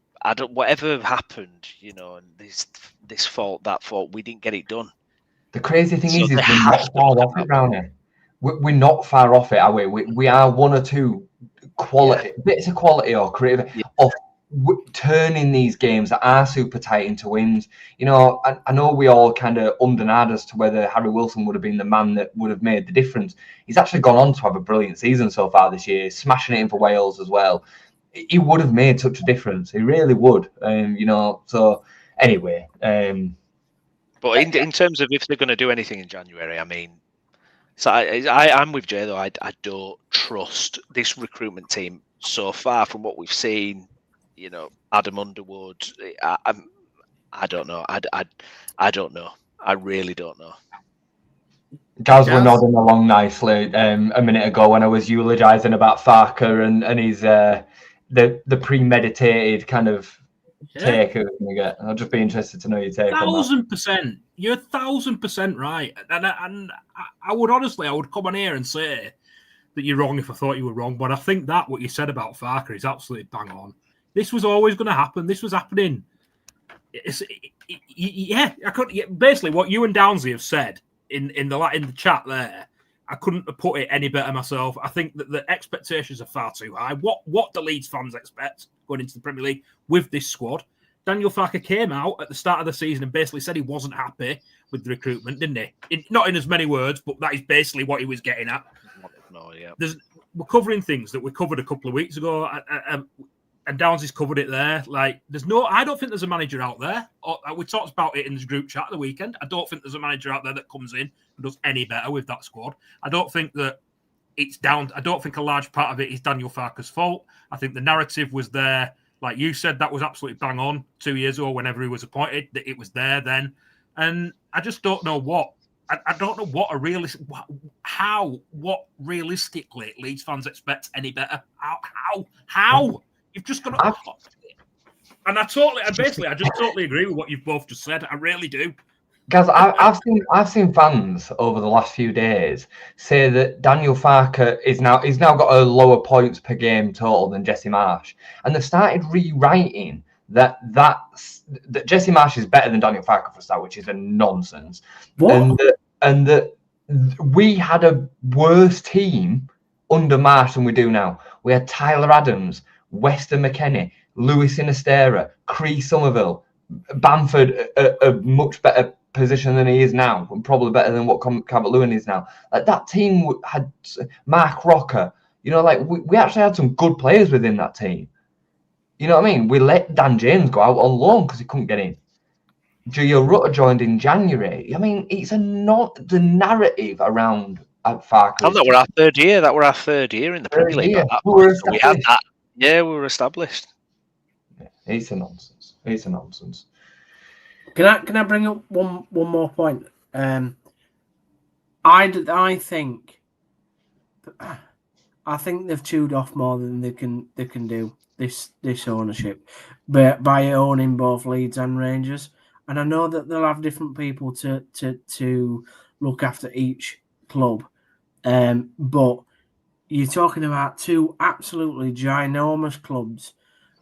whatever happened, and this fault, that fault, we didn't get it done. The crazy thing is we're not far off it, Browne. We're not far off it, are we? We are one or two bits of quality or creative of turning these games that are super tight into wins. I know we all kind of ummed and ahed as to whether Harry Wilson would have been the man that would have made the difference. He's actually gone on to have a brilliant season so far this year, smashing it in for Wales as well. He would have made such a difference. He really would. So anyway. But in terms of if they're going to do anything in January, I mean, so I'm with Jay, though. I don't trust this recruitment team so far from what we've seen. Adam Underwood. I don't know. I don't know. I really don't know. Guys were nodding along nicely a minute ago when I was eulogising about Farke and his the premeditated kind of take who can you get? I'll just be interested to know your take. 1,000%. You're 1,000% right. And I would honestly, I would come on here and say that you're wrong if I thought you were wrong. But I think that what you said about Farke is absolutely bang on. This was always going to happen. This was happening. I could basically what you and Downesy have said in the chat there. I couldn't have put it any better myself. I think that the expectations are far too high. What the Leeds fans expect going into the Premier League with this squad. Daniel Farke came out at the start of the season and basically said he wasn't happy with the recruitment, didn't he? Not in as many words, but that is basically what he was getting at. No, yeah. We're covering things that we covered a couple of weeks ago, and Downesy's covered it there. I don't think there's a manager out there. We talked about it in this group chat the weekend. I don't think there's a manager out there that comes in and does any better with that squad. I don't think that it's down. I don't think a large part of it is Daniel Farke's fault. I think the narrative was there. Like you said, that was absolutely bang on 2 years ago whenever he was appointed, that it was there then. And I just don't know what. I don't know what realistically Leeds fans expect any better. How? You've just got to. And I just totally agree with what you've both just said. I really do. Guys, I've seen fans over the last few days say that Daniel Farke he's now got a lower points per game total than Jesse Marsh, and they've started rewriting that Jesse Marsh is better than Daniel Farke for a start, which is a nonsense. What? And that we had a worse team under Marsh than we do now. We had Tyler Adams, Weston McKennie, Lewis Inistera, Cree Somerville, Bamford, a much better position than he is now, and probably better than what Calvert-Lewin is now. Like that team had Mark Rocker. We actually had some good players within that team. You know what I mean? We let Dan James go out on loan because he couldn't get in. Gio Rutter joined in January. I mean, it's not the narrative around Farker. And that were our third year. That were our third year in the Premier League. At that point. So we had that. Yeah, we were established. It's a nonsense. It's a nonsense. Can I bring up one more point? I think they've chewed off more than they can do this ownership, but by owning both Leeds and Rangers. And I know that they'll have different people to look after each club, but you're talking about two absolutely ginormous clubs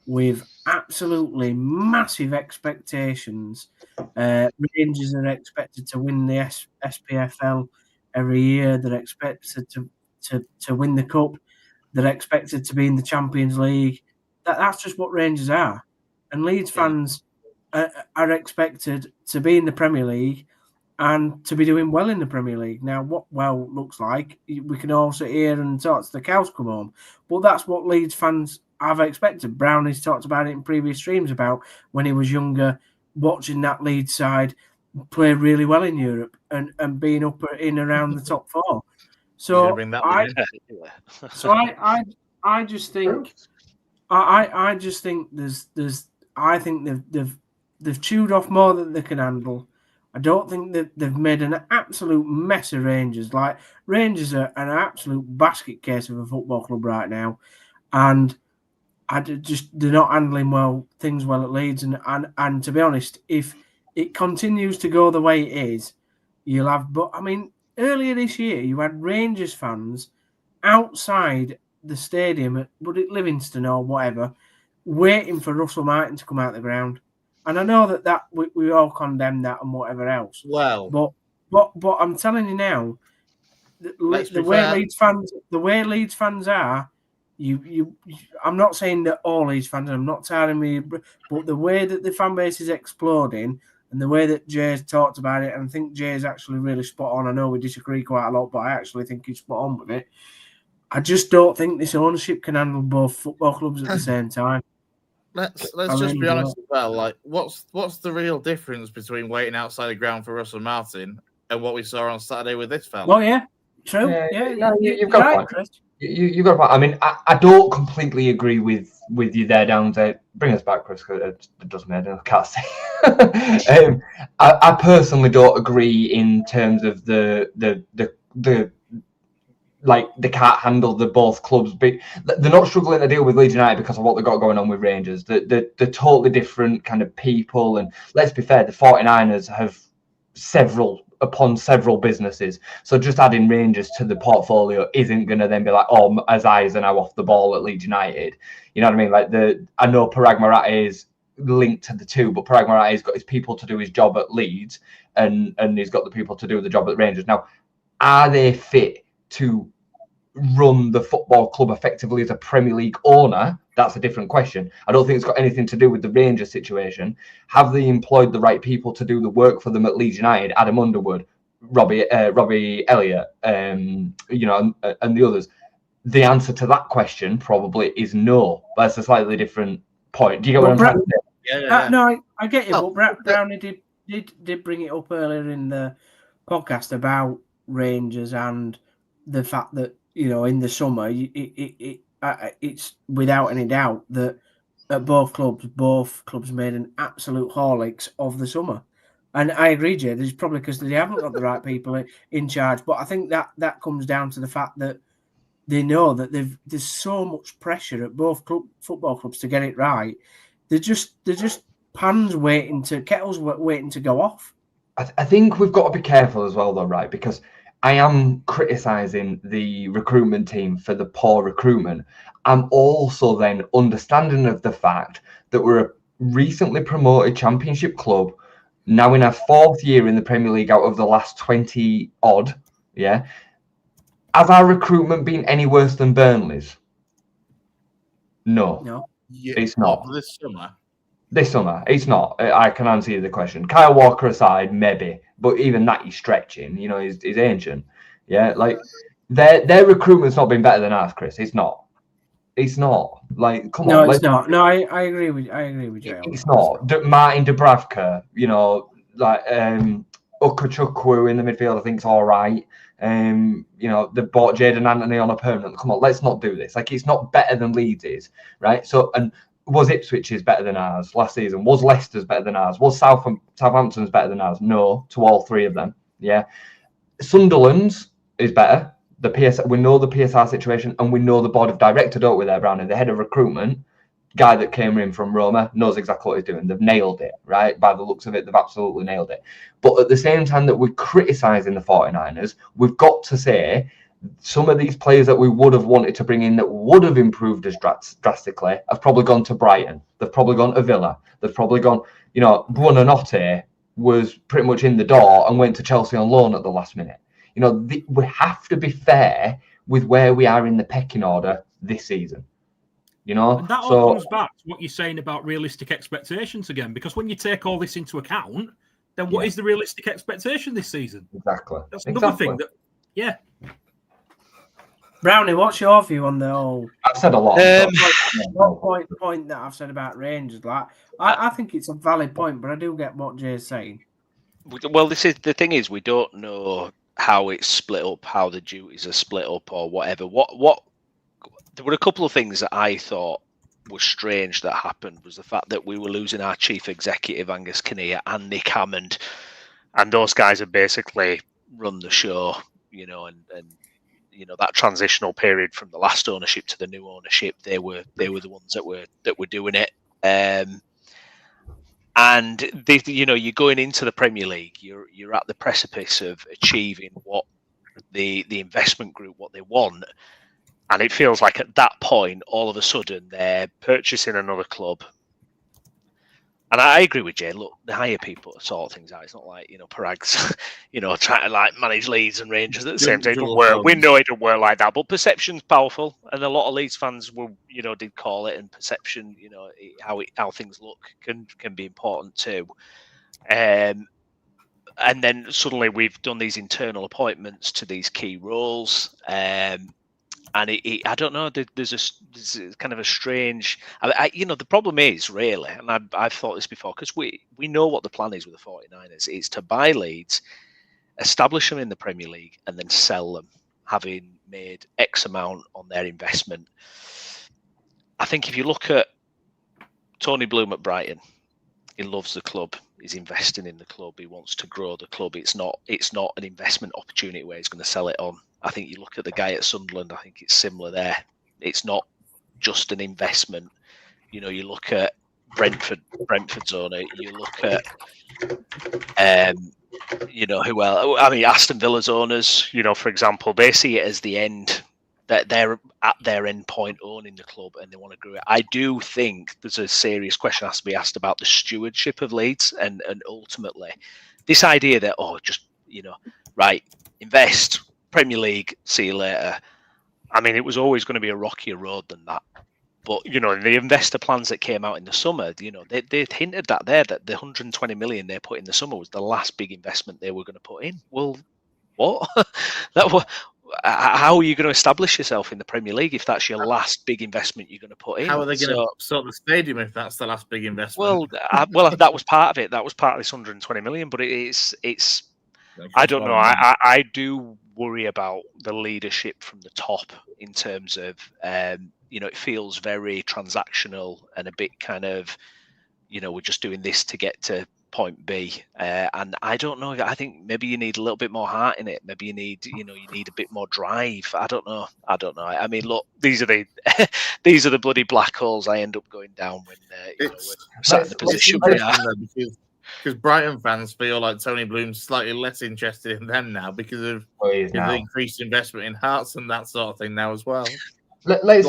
with absolutely massive expectations. Rangers are expected to win the SPFL every year. They're expected to win the cup. They're expected to be in the Champions League. That's just what Rangers are. And Leeds fans are expected to be in the Premier League and to be doing well in the Premier League. Now, what well looks like, we can all sit here and talk to the cows come home. But that's what Leeds fans have expected. Browne has talked about it in previous streams about when he was younger, watching that Leeds side play really well in Europe and being up in around the top four. So I just think I just think I think they've chewed off more than they can handle. I don't think that they've made an absolute mess of Rangers. Like, Rangers are an absolute basket case of a football club right now, and they're not handling things well at Leeds. And to be honest, if it continues to go the way it is, you'll have. But I mean, earlier this year, you had Rangers fans outside the stadium at Livingston or whatever, waiting for Russell Martin to come out the ground. And I know that we all condemn that and whatever else. Well, but I'm telling you now, the way Leeds fans are, I'm not saying that all Leeds fans. I'm not telling me, but the way that the fan base is exploding and the way that Jay's talked about it, and I think Jay's actually really spot on. I know we disagree quite a lot, but I actually think he's spot on with it. I just don't think this ownership can handle both football clubs at the same time. Let's just be honest as well. Like, what's the real difference between waiting outside the ground for Russell Martin and what we saw on Saturday with this fella? Oh yeah, true. You've got a point. Chris. You've got a point. I mean, I don't completely agree with you there, Downes. Bring us back, Chris. It doesn't matter. I can't say. I personally don't agree in terms of the like they can't handle the both clubs. But they're not struggling to deal with Leeds United because of what they've got going on with Rangers. They're totally different kind of people. And let's be fair, the 49ers have several businesses. So just adding Rangers to the portfolio isn't going to then be like, oh, as eyes are now off the ball at Leeds United. You know what I mean? Like I know Parag Marathe is linked to the two, but Parag Marathe's got his people to do his job at Leeds and he's got the people to do the job at Rangers. Now, are they fit to run the football club effectively as a Premier League owner? That's a different question. I don't think it's got anything to do with the Rangers situation. Have they employed the right people to do the work for them at Leeds United? Adam Underwood, Robbie Elliott, and the others. The answer to that question probably is no. That's a slightly different point. Do you get what I'm trying to say? Yeah. No, I get you. But Browne did bring it up earlier in the podcast about Rangers and the fact that, in the summer, it's without any doubt that at both clubs made an absolute horlicks of the summer. And I agree, Jay, there's probably because they haven't got the right people in charge. But I think that comes down to the fact that they know that there's so much pressure at both football clubs to get it right. They're just kettles waiting to go off. I think we've got to be careful as well, though, right? Because I am criticising the recruitment team for the poor recruitment. I'm also then understanding of the fact that we're a recently promoted championship club, now in our fourth year in the Premier League out of the last 20 odd. Yeah. Have our recruitment been any worse than Burnley's? No. It's not. This summer, it's not. I can answer you the question. Kyle Walker aside, maybe, but even that he's stretching. He's ancient. Yeah, like their recruitment's not been better than ours, Chris. It's not. It's not. Like, come No, on. it's not. No, I agree with Jay. It's not. Martin Dubravka, like Ukachukwu in the midfield, I think is all right. They bought Jadon Anthony on a permanent. Come on, let's not do this. Like, it's not better than Leeds is, right? So, and was Ipswich's better than ours last season? Was Leicester's better than ours? Was Southampton's better than ours? No, to all three of them. Yeah. Sunderland's is better. We know the PSR situation, and we know the board of director, don't we, there, Browne? The head of recruitment, guy that came in from Roma, knows exactly what he's doing. They've nailed it, right? By the looks of it, they've absolutely nailed it. But at the same time that we're criticising the 49ers, we've got to say some of these players that we would have wanted to bring in that would have improved us drastically have probably gone to Brighton. They've probably gone to Villa. They've probably gone, Buonanotte was pretty much in the door and went to Chelsea on loan at the last minute. We have to be fair with where we are in the pecking order this season. And that all comes back to what you're saying about realistic expectations again, because when you take all this into account, then what is the realistic expectation this season? Exactly. That's another thing that, Brownie, what's your view on the whole? I've said a lot. Point that I've said about Rangers, like I think it's a valid point, but I do get what Jay's saying. Well, the thing is, we don't know how it's split up, how the duties are split up, or whatever. There were a couple of things that I thought were strange that happened. Was the fact that we were losing our chief executive Angus Kinnear and Nick Hammond, and those guys have basically run the show, and that transitional period from the last ownership to the new ownership, they were the ones that were doing it. And you're going into the Premier League. You're at the precipice of achieving what the investment group what they want, and it feels like at that point, all of a sudden, they're purchasing another club. And I agree with Jay. Look, they hire people to sort things out. It's not like Parag's, trying to manage Leeds and Rangers at the same time. It doesn't work. We know it doesn't work like that. But perception's powerful, and a lot of Leeds fans did call it. And perception, how things look can be important too. And then suddenly we've done these internal appointments to these key roles. And I don't know. There's kind of a strange. The problem is really, and I've thought this before, because we know what the plan is with the 49ers. It's to buy Leeds, establish them in the Premier League, and then sell them, having made X amount on their investment. I think if you look at Tony Bloom at Brighton, he loves the club. He's investing in the club. He wants to grow the club. It's not an investment opportunity where he's going to sell it on. I think you look at the guy at Sunderland, I think it's similar there. It's not just an investment. You look at Brentford's owner, you look at, who else? I mean, Aston Villa's owners, for example, they see it as the end, that they're at their end point owning the club and they want to grow it. I do think there's a serious question has to be asked about the stewardship of Leeds and ultimately this idea that, invest, Premier League, see you later. I mean, it was always going to be a rockier road than that. But, the investor plans that came out in the summer, they hinted that the 120 million they put in the summer was the last big investment they were going to put in. Well, what? How are you going to establish yourself in the Premier League if that's your last big investment you're going to put in? How are they going to sort the stadium if that's the last big investment? Well, that was part of it. That was part of this 120 million. But it's I don't know. I do worry about the leadership from the top in terms of, it feels very transactional and a bit kind of, we're just doing this to get to point B. And I don't know. I think maybe you need a little bit more heart in it. Maybe you need, you need a bit more drive. I don't know. I mean, look, these are the bloody black holes I end up going down when we're sat in the position we are. Because Brighton fans feel like Tony Bloom's slightly less interested in them now because of the increased investment in Hearts and that sort of thing now as well. Let's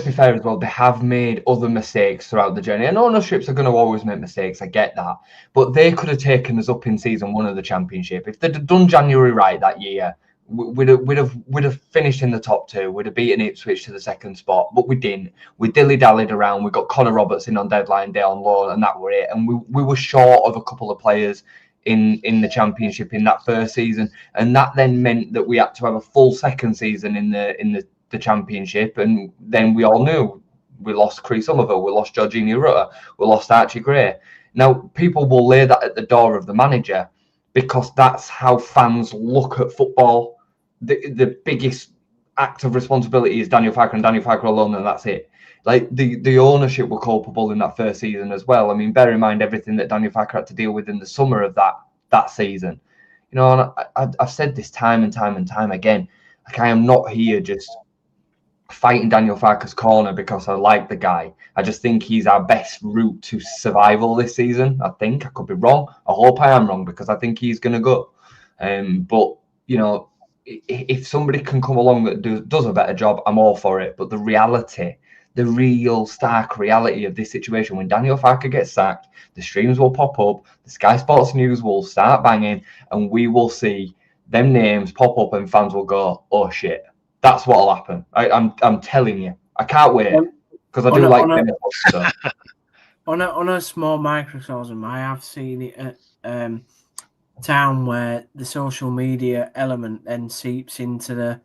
be fair as well. They have made other mistakes throughout the journey, and ownerships are going to always make mistakes. I get that, but they could have taken us up in season 1 of the Championship if they'd have done January right that year. We'd have finished in the top 2. We'd have beaten Ipswich to the 2nd spot, but we didn't. We dilly-dallied around. We got Connor Robertson on deadline day on loan, and that were it. And we were short of a couple of players in the Championship in that first season, and that then meant that we had to have a full second season in the the Championship, and then we all knew we lost Chris Somerville, we lost Jorginho Rutter, we lost Archie Gray. Now, people will lay that at the door of the manager because that's how fans look at football. The biggest act of responsibility is Daniel Farke and Daniel Farke alone, and that's it. Like the ownership were culpable in that first season as well. I mean, bear in mind everything that Daniel Farke had to deal with in the summer of that season. You know, and I've said this time and time and time again. Like, I am not here just fighting Daniel Farke's corner because I like the guy. I just think he's our best route to survival this season. I think I could be wrong. I hope I am wrong because I think he's going to go. But you know, if somebody can come along that does a better job, I'm all for it. But the reality, the real stark reality of this situation, when Daniel Farke gets sacked, the streams will pop up, the Sky Sports News will start banging, and we will see them names pop up, and fans will go, "Oh shit!" That's what'll happen. I'm telling you. I can't wait because I do like them. On a small microcosm, I have seen it at Town where the social media element then seeps into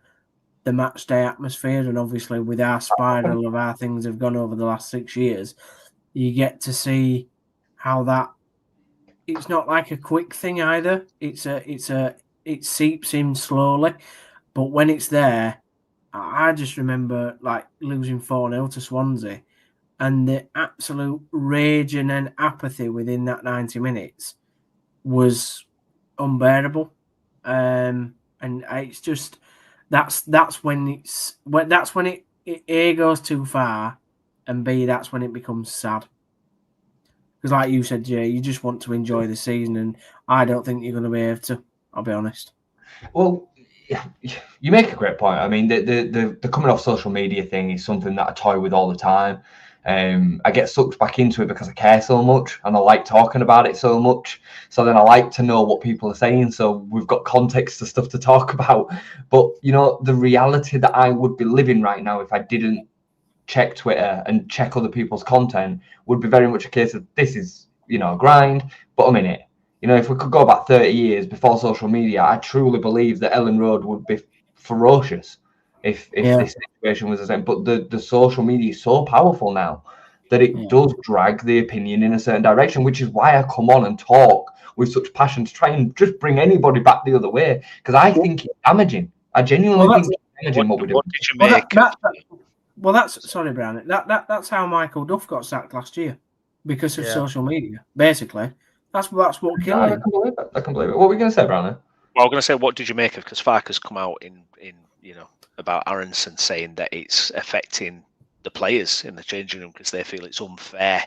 the match day atmosphere, and obviously with our spiral of how things have gone over the last 6 years, you get to see how that it's not like a quick thing either. It seeps in slowly, but when it's there, I just remember like losing 4-0 to Swansea, and the absolute rage and apathy within that 90 minutes was unbearable. And it's just that's when it A goes too far, and B, that's when it becomes sad. Because like you said, Jay, you just want to enjoy the season, and I don't think you're going to be able to. I'll be honest. Well, you make a great point. I mean, the coming off social media thing is something that I toy with all the time. I get sucked back into it because I care so much and I like talking about it so much. So then I like to know what people are saying. So we've got context to stuff to talk about. But, you know, the reality that I would be living right now if I didn't check Twitter and check other people's content would be very much a case of this is, you know, a grind, but I'm in it. You know, if we could go back 30 years before social media, I truly believe that Ellen Road would be ferocious if this situation was the same. But the social media is so powerful now that it does drag the opinion in a certain direction, which is why I come on and talk with such passion to try and just bring anybody back the other way, because I think it's damaging. I genuinely think it's damaging what we're doing. What did you make? Sorry, Browne. That's how Michael Duff got sacked last year because of social media. Basically, that's what killed him. I can believe it. What were we going to say, Browne? Well, I was going to say, what did you make of? Because Farke's come out in you know, about Aronson saying that it's affecting the players in the changing room because they feel it's unfair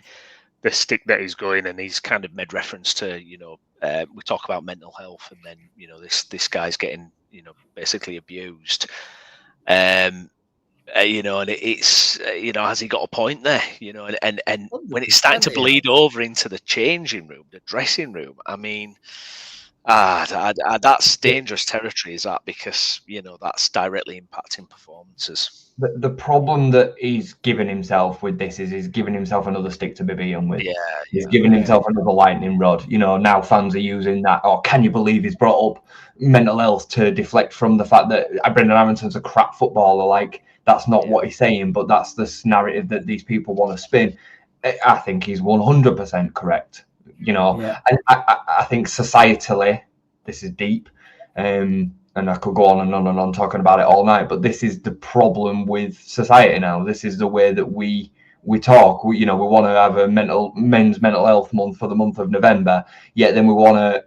the stick that he's going, and he's kind of made reference to, you know, we talk about mental health, and then, you know, this guy's getting, you know, basically abused. You know, and it's, you know, has he got a point there? You know, and when it's starting to bleed over into the changing room, the dressing room, I mean, that's dangerous territory, is that? Because, you know, that's directly impacting performances. The problem that he's given himself with this is he's given himself another stick to be beaten with. He's given himself another lightning rod. You know, now fans are using that. Oh, can you believe he's brought up mental health to deflect from the fact that Brendan Aronson's a crap footballer? Like, that's not what he's saying, but that's the narrative that these people want to spin. I think he's 100% correct. You know, and I think societally, this is deep. And I could go on and on and on talking about it all night, but this is the problem with society now. This is the way that we talk. We want to have a men's mental health month for the month of November, yet then we want to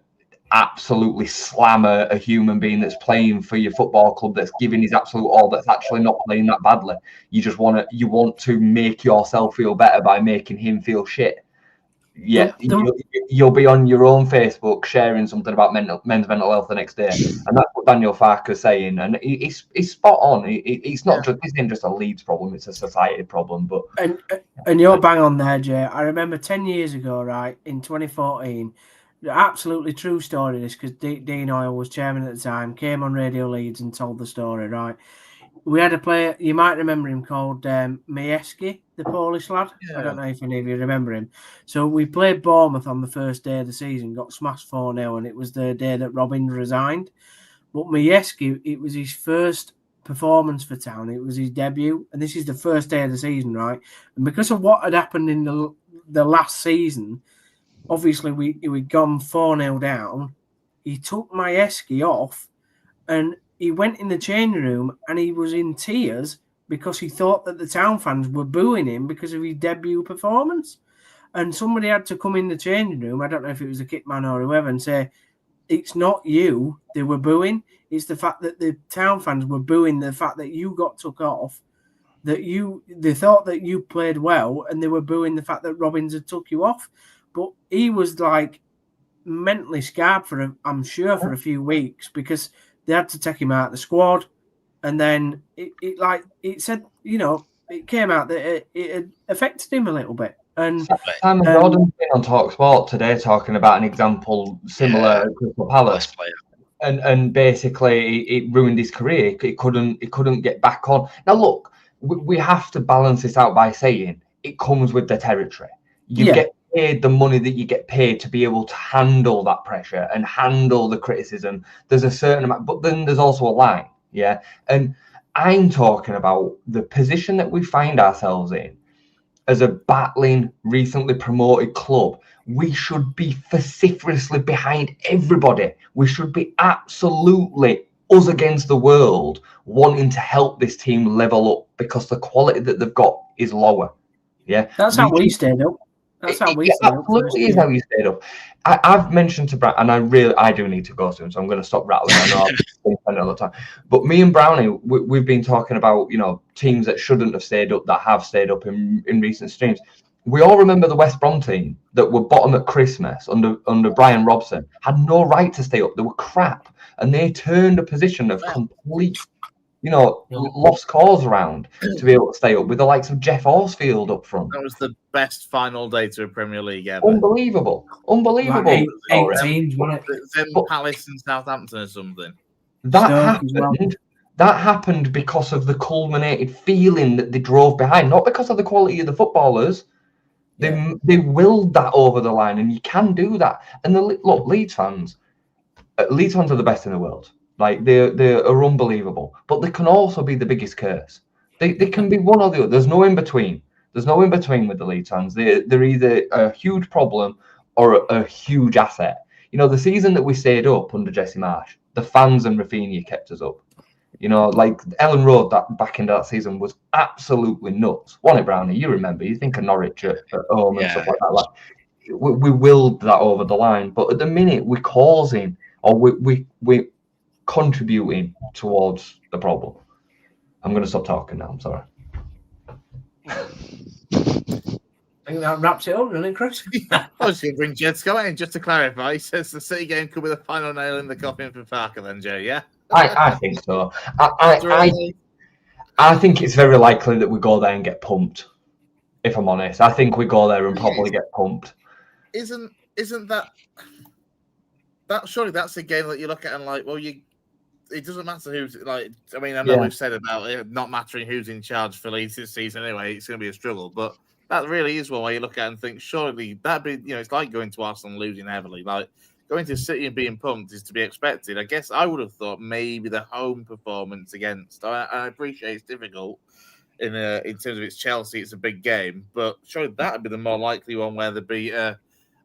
absolutely slam a human being that's playing for your football club, that's giving his absolute all, that's actually not playing that badly. You want to make yourself feel better by making him feel shit. Yeah, you'll be on your own Facebook sharing something about men's mental health the next day, and that's what Daniel Farke is saying, and he's spot on. It's not just, this isn't just a Leeds problem; it's a society problem. But and you're bang on there, Jay. I remember 10 years ago, right, in 2014, the absolutely true story. This because Dean Oyle was chairman at the time, came on Radio Leeds and told the story. Right, we had a player, you might remember him, called Majewski, the Polish lad. I don't know if any of you remember him. So we played Bournemouth on the first day of the season, got smashed 4-0, and it was the day that Robin resigned. But Majewski, it was his first performance for Town. It was his debut, and this is the first day of the season, right? And because of what had happened in the last season, obviously we'd gone 4-0 down. He took Majewski off, and he went in the changing room, and he was in tears because he thought that the Town fans were booing him because of his debut performance. And somebody had to come in the changing room, I don't know if it was the kit man or whoever, and say, it's not you they were booing. It's the fact that the Town fans were booing the fact that you got took off, that they thought that you played well, and they were booing the fact that Robbins had took you off. But he was like mentally scarred I'm sure for a few weeks, because they had to take him out of the squad. And then it said, it came out that it had affected him a little bit. And Simon Jordan's been on TalkSport today talking about an example similar to Crystal Palace. And basically it ruined his career. It couldn't get back on. Now look, we have to balance this out by saying it comes with the territory. You get paid the money that you get paid to be able to handle that pressure and handle the criticism. There's a certain amount, but then there's also a line. Yeah. And I'm talking about the position that we find ourselves in as a battling, recently promoted club. We should be vociferously behind everybody. We should be absolutely us against the world, wanting to help this team level up, because the quality that they've got is lower. Yeah, that's how we stayed up. That's how we stayed up. Absolutely is how you stayed up. I've mentioned to Browne, and I do need to go soon, so I'm going to stop rattling. I know I've been spending all the time, but me and Browne, we've been talking about teams that shouldn't have stayed up, that have stayed up in recent streams. We all remember the West Brom team that were bottom at Christmas under Brian Robson, had no right to stay up. They were crap, and they turned a position of complete, lost cause around to be able to stay up with the likes of Jeff Horsfield up front. That was the best final day to a Premier League ever. Unbelievable. Like 8 teams, wasn't it? Then Palace and Southampton or something. That happened because of the culminated feeling that they drove behind, not because of the quality of the footballers. They willed that over the line, and you can do that. And look, Leeds fans are the best in the world. Like they are unbelievable, but they can also be the biggest curse. They can be one or the other. There's no in between. There's no in between with the Leeds fans. They're either a huge problem or a huge asset. The season that we stayed up under Jesse Marsh, the fans and Rafinha kept us up. Like Ellen Road, that back into that season was absolutely nuts. Wasn't it, Brownie? You remember? You think of Norwich at home and stuff like that. Like we willed that over the line, but at the minute we're causing, or we're contributing towards the problem. I'm going to stop talking now. I'm sorry. I think that wraps it up, doesn't it, Chris? I was going to bring Jedsko in just to clarify. He says the City game could be the final nail in the coffin for Parker, then, Joe. Yeah, I think so. I think it's very likely that we go there and get pumped. If I'm honest, I think we go there and probably get pumped. Isn't that surely that's a game that you look at and like, well, it doesn't matter who's like. I mean, I know we've said about it not mattering who's in charge for Leeds this season anyway. It's going to be a struggle, but that really is one way you look at it and think, surely that'd be, it's like going to Arsenal and losing heavily. Like going to City and being pumped is to be expected. I guess I would have thought maybe the home performance against. I appreciate it's difficult in terms of it's Chelsea. It's a big game, but surely that would be the more likely one where there'd be a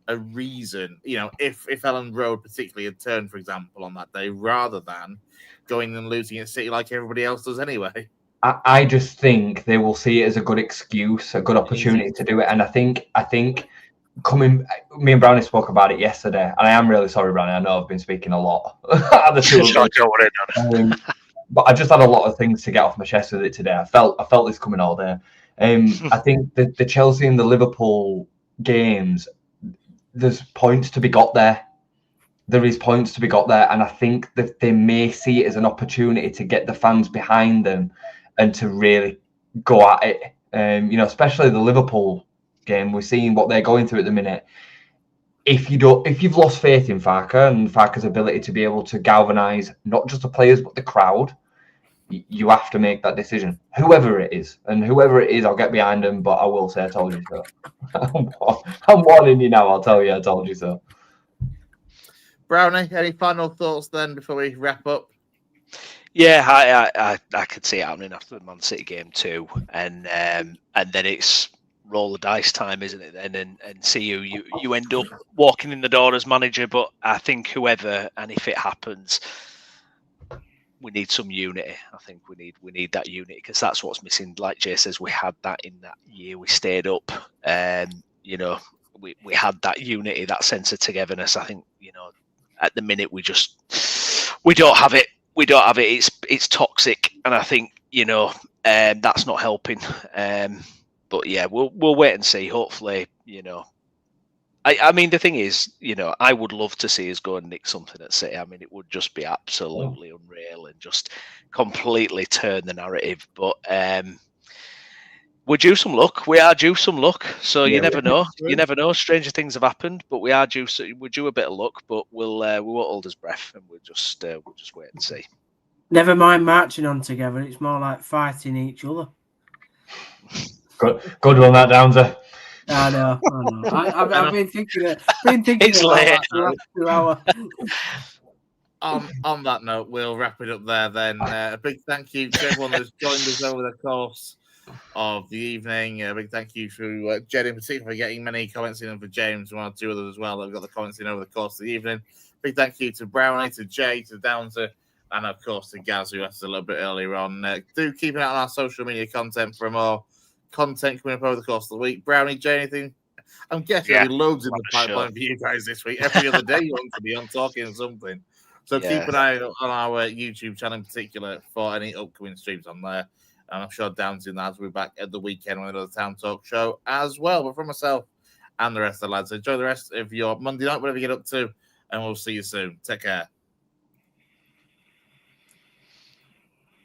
reason, if Ellen Road particularly had turned, for example, on that day, rather than going and losing at City like everybody else does anyway. I just think they will see it as a good excuse, a good opportunity to do it. And I think me and Brownie spoke about it yesterday, and I am really sorry, Brownie. I know I've been speaking a lot. But I just had a lot of things to get off my chest with it today. I felt this coming all day. I think the Chelsea and the Liverpool games, there's points to be got there. There is points to be got there, and I think that they may see it as an opportunity to get the fans behind them and to really go at it. Especially the Liverpool game, we're seeing what they're going through at the minute. If you've lost faith in Farke and Farke's ability to be able to galvanise not just the players but the crowd, you have to make that decision. Whoever it is, I'll get behind them. But I will say, I told you so. I'm warning you now. I'll tell you, I told you so. Brownie, any final thoughts then before we wrap up? Yeah, I could see it happening after the Man City game too, and then it's roll the dice time, isn't it? Then and see who you end up walking in the door as manager. But I think whoever, and if it happens, we need some unity. I think we need that unity, because that's what's missing. Like Jay says, we had that in that year we stayed up. You know, we had that unity, that sense of togetherness. I think, you know, at the minute we don't have it. We don't have it. It's toxic, and I think, you know, that's not helping. But yeah, we'll wait and see. Hopefully, you know. I mean, the thing is, you know, I would love to see us go and nick something at City. I mean, it would just be absolutely unreal and just completely turn the narrative. But we're due some luck. We are due some luck. So you never know. You never know. Stranger things have happened, but we're due a bit of luck. But we won't hold his breath, and we'll just wait and see. Never mind marching on together. It's more like fighting each other. Good one, that Downeser. I know. I've been thinking It's about late. that for the last 2 hours. On that note, we'll wrap it up there then. A big thank you to everyone who's joined us over the course of the evening. A big thank you to Jed in particular for getting many comments in, and for James, one or two others as well that have got the comments in over the course of the evening. Big thank you to Browne, to Jay, to Downeser, and of course to Gaz, who asked a little bit earlier on. Do keep an eye on our social media content for more content coming up over the course of the week. Brownie, Jay, anything? I'm guessing there'll be loads in the pipeline for you guys this week. Every other day you want to be on talking something. So keep an eye on our YouTube channel in particular for any upcoming streams on there. And I'm sure Downes and lads will be back at the weekend with another Town Talk show as well. But for myself and the rest of the lads, enjoy the rest of your Monday night, whatever you get up to, and we'll see you soon. Take care.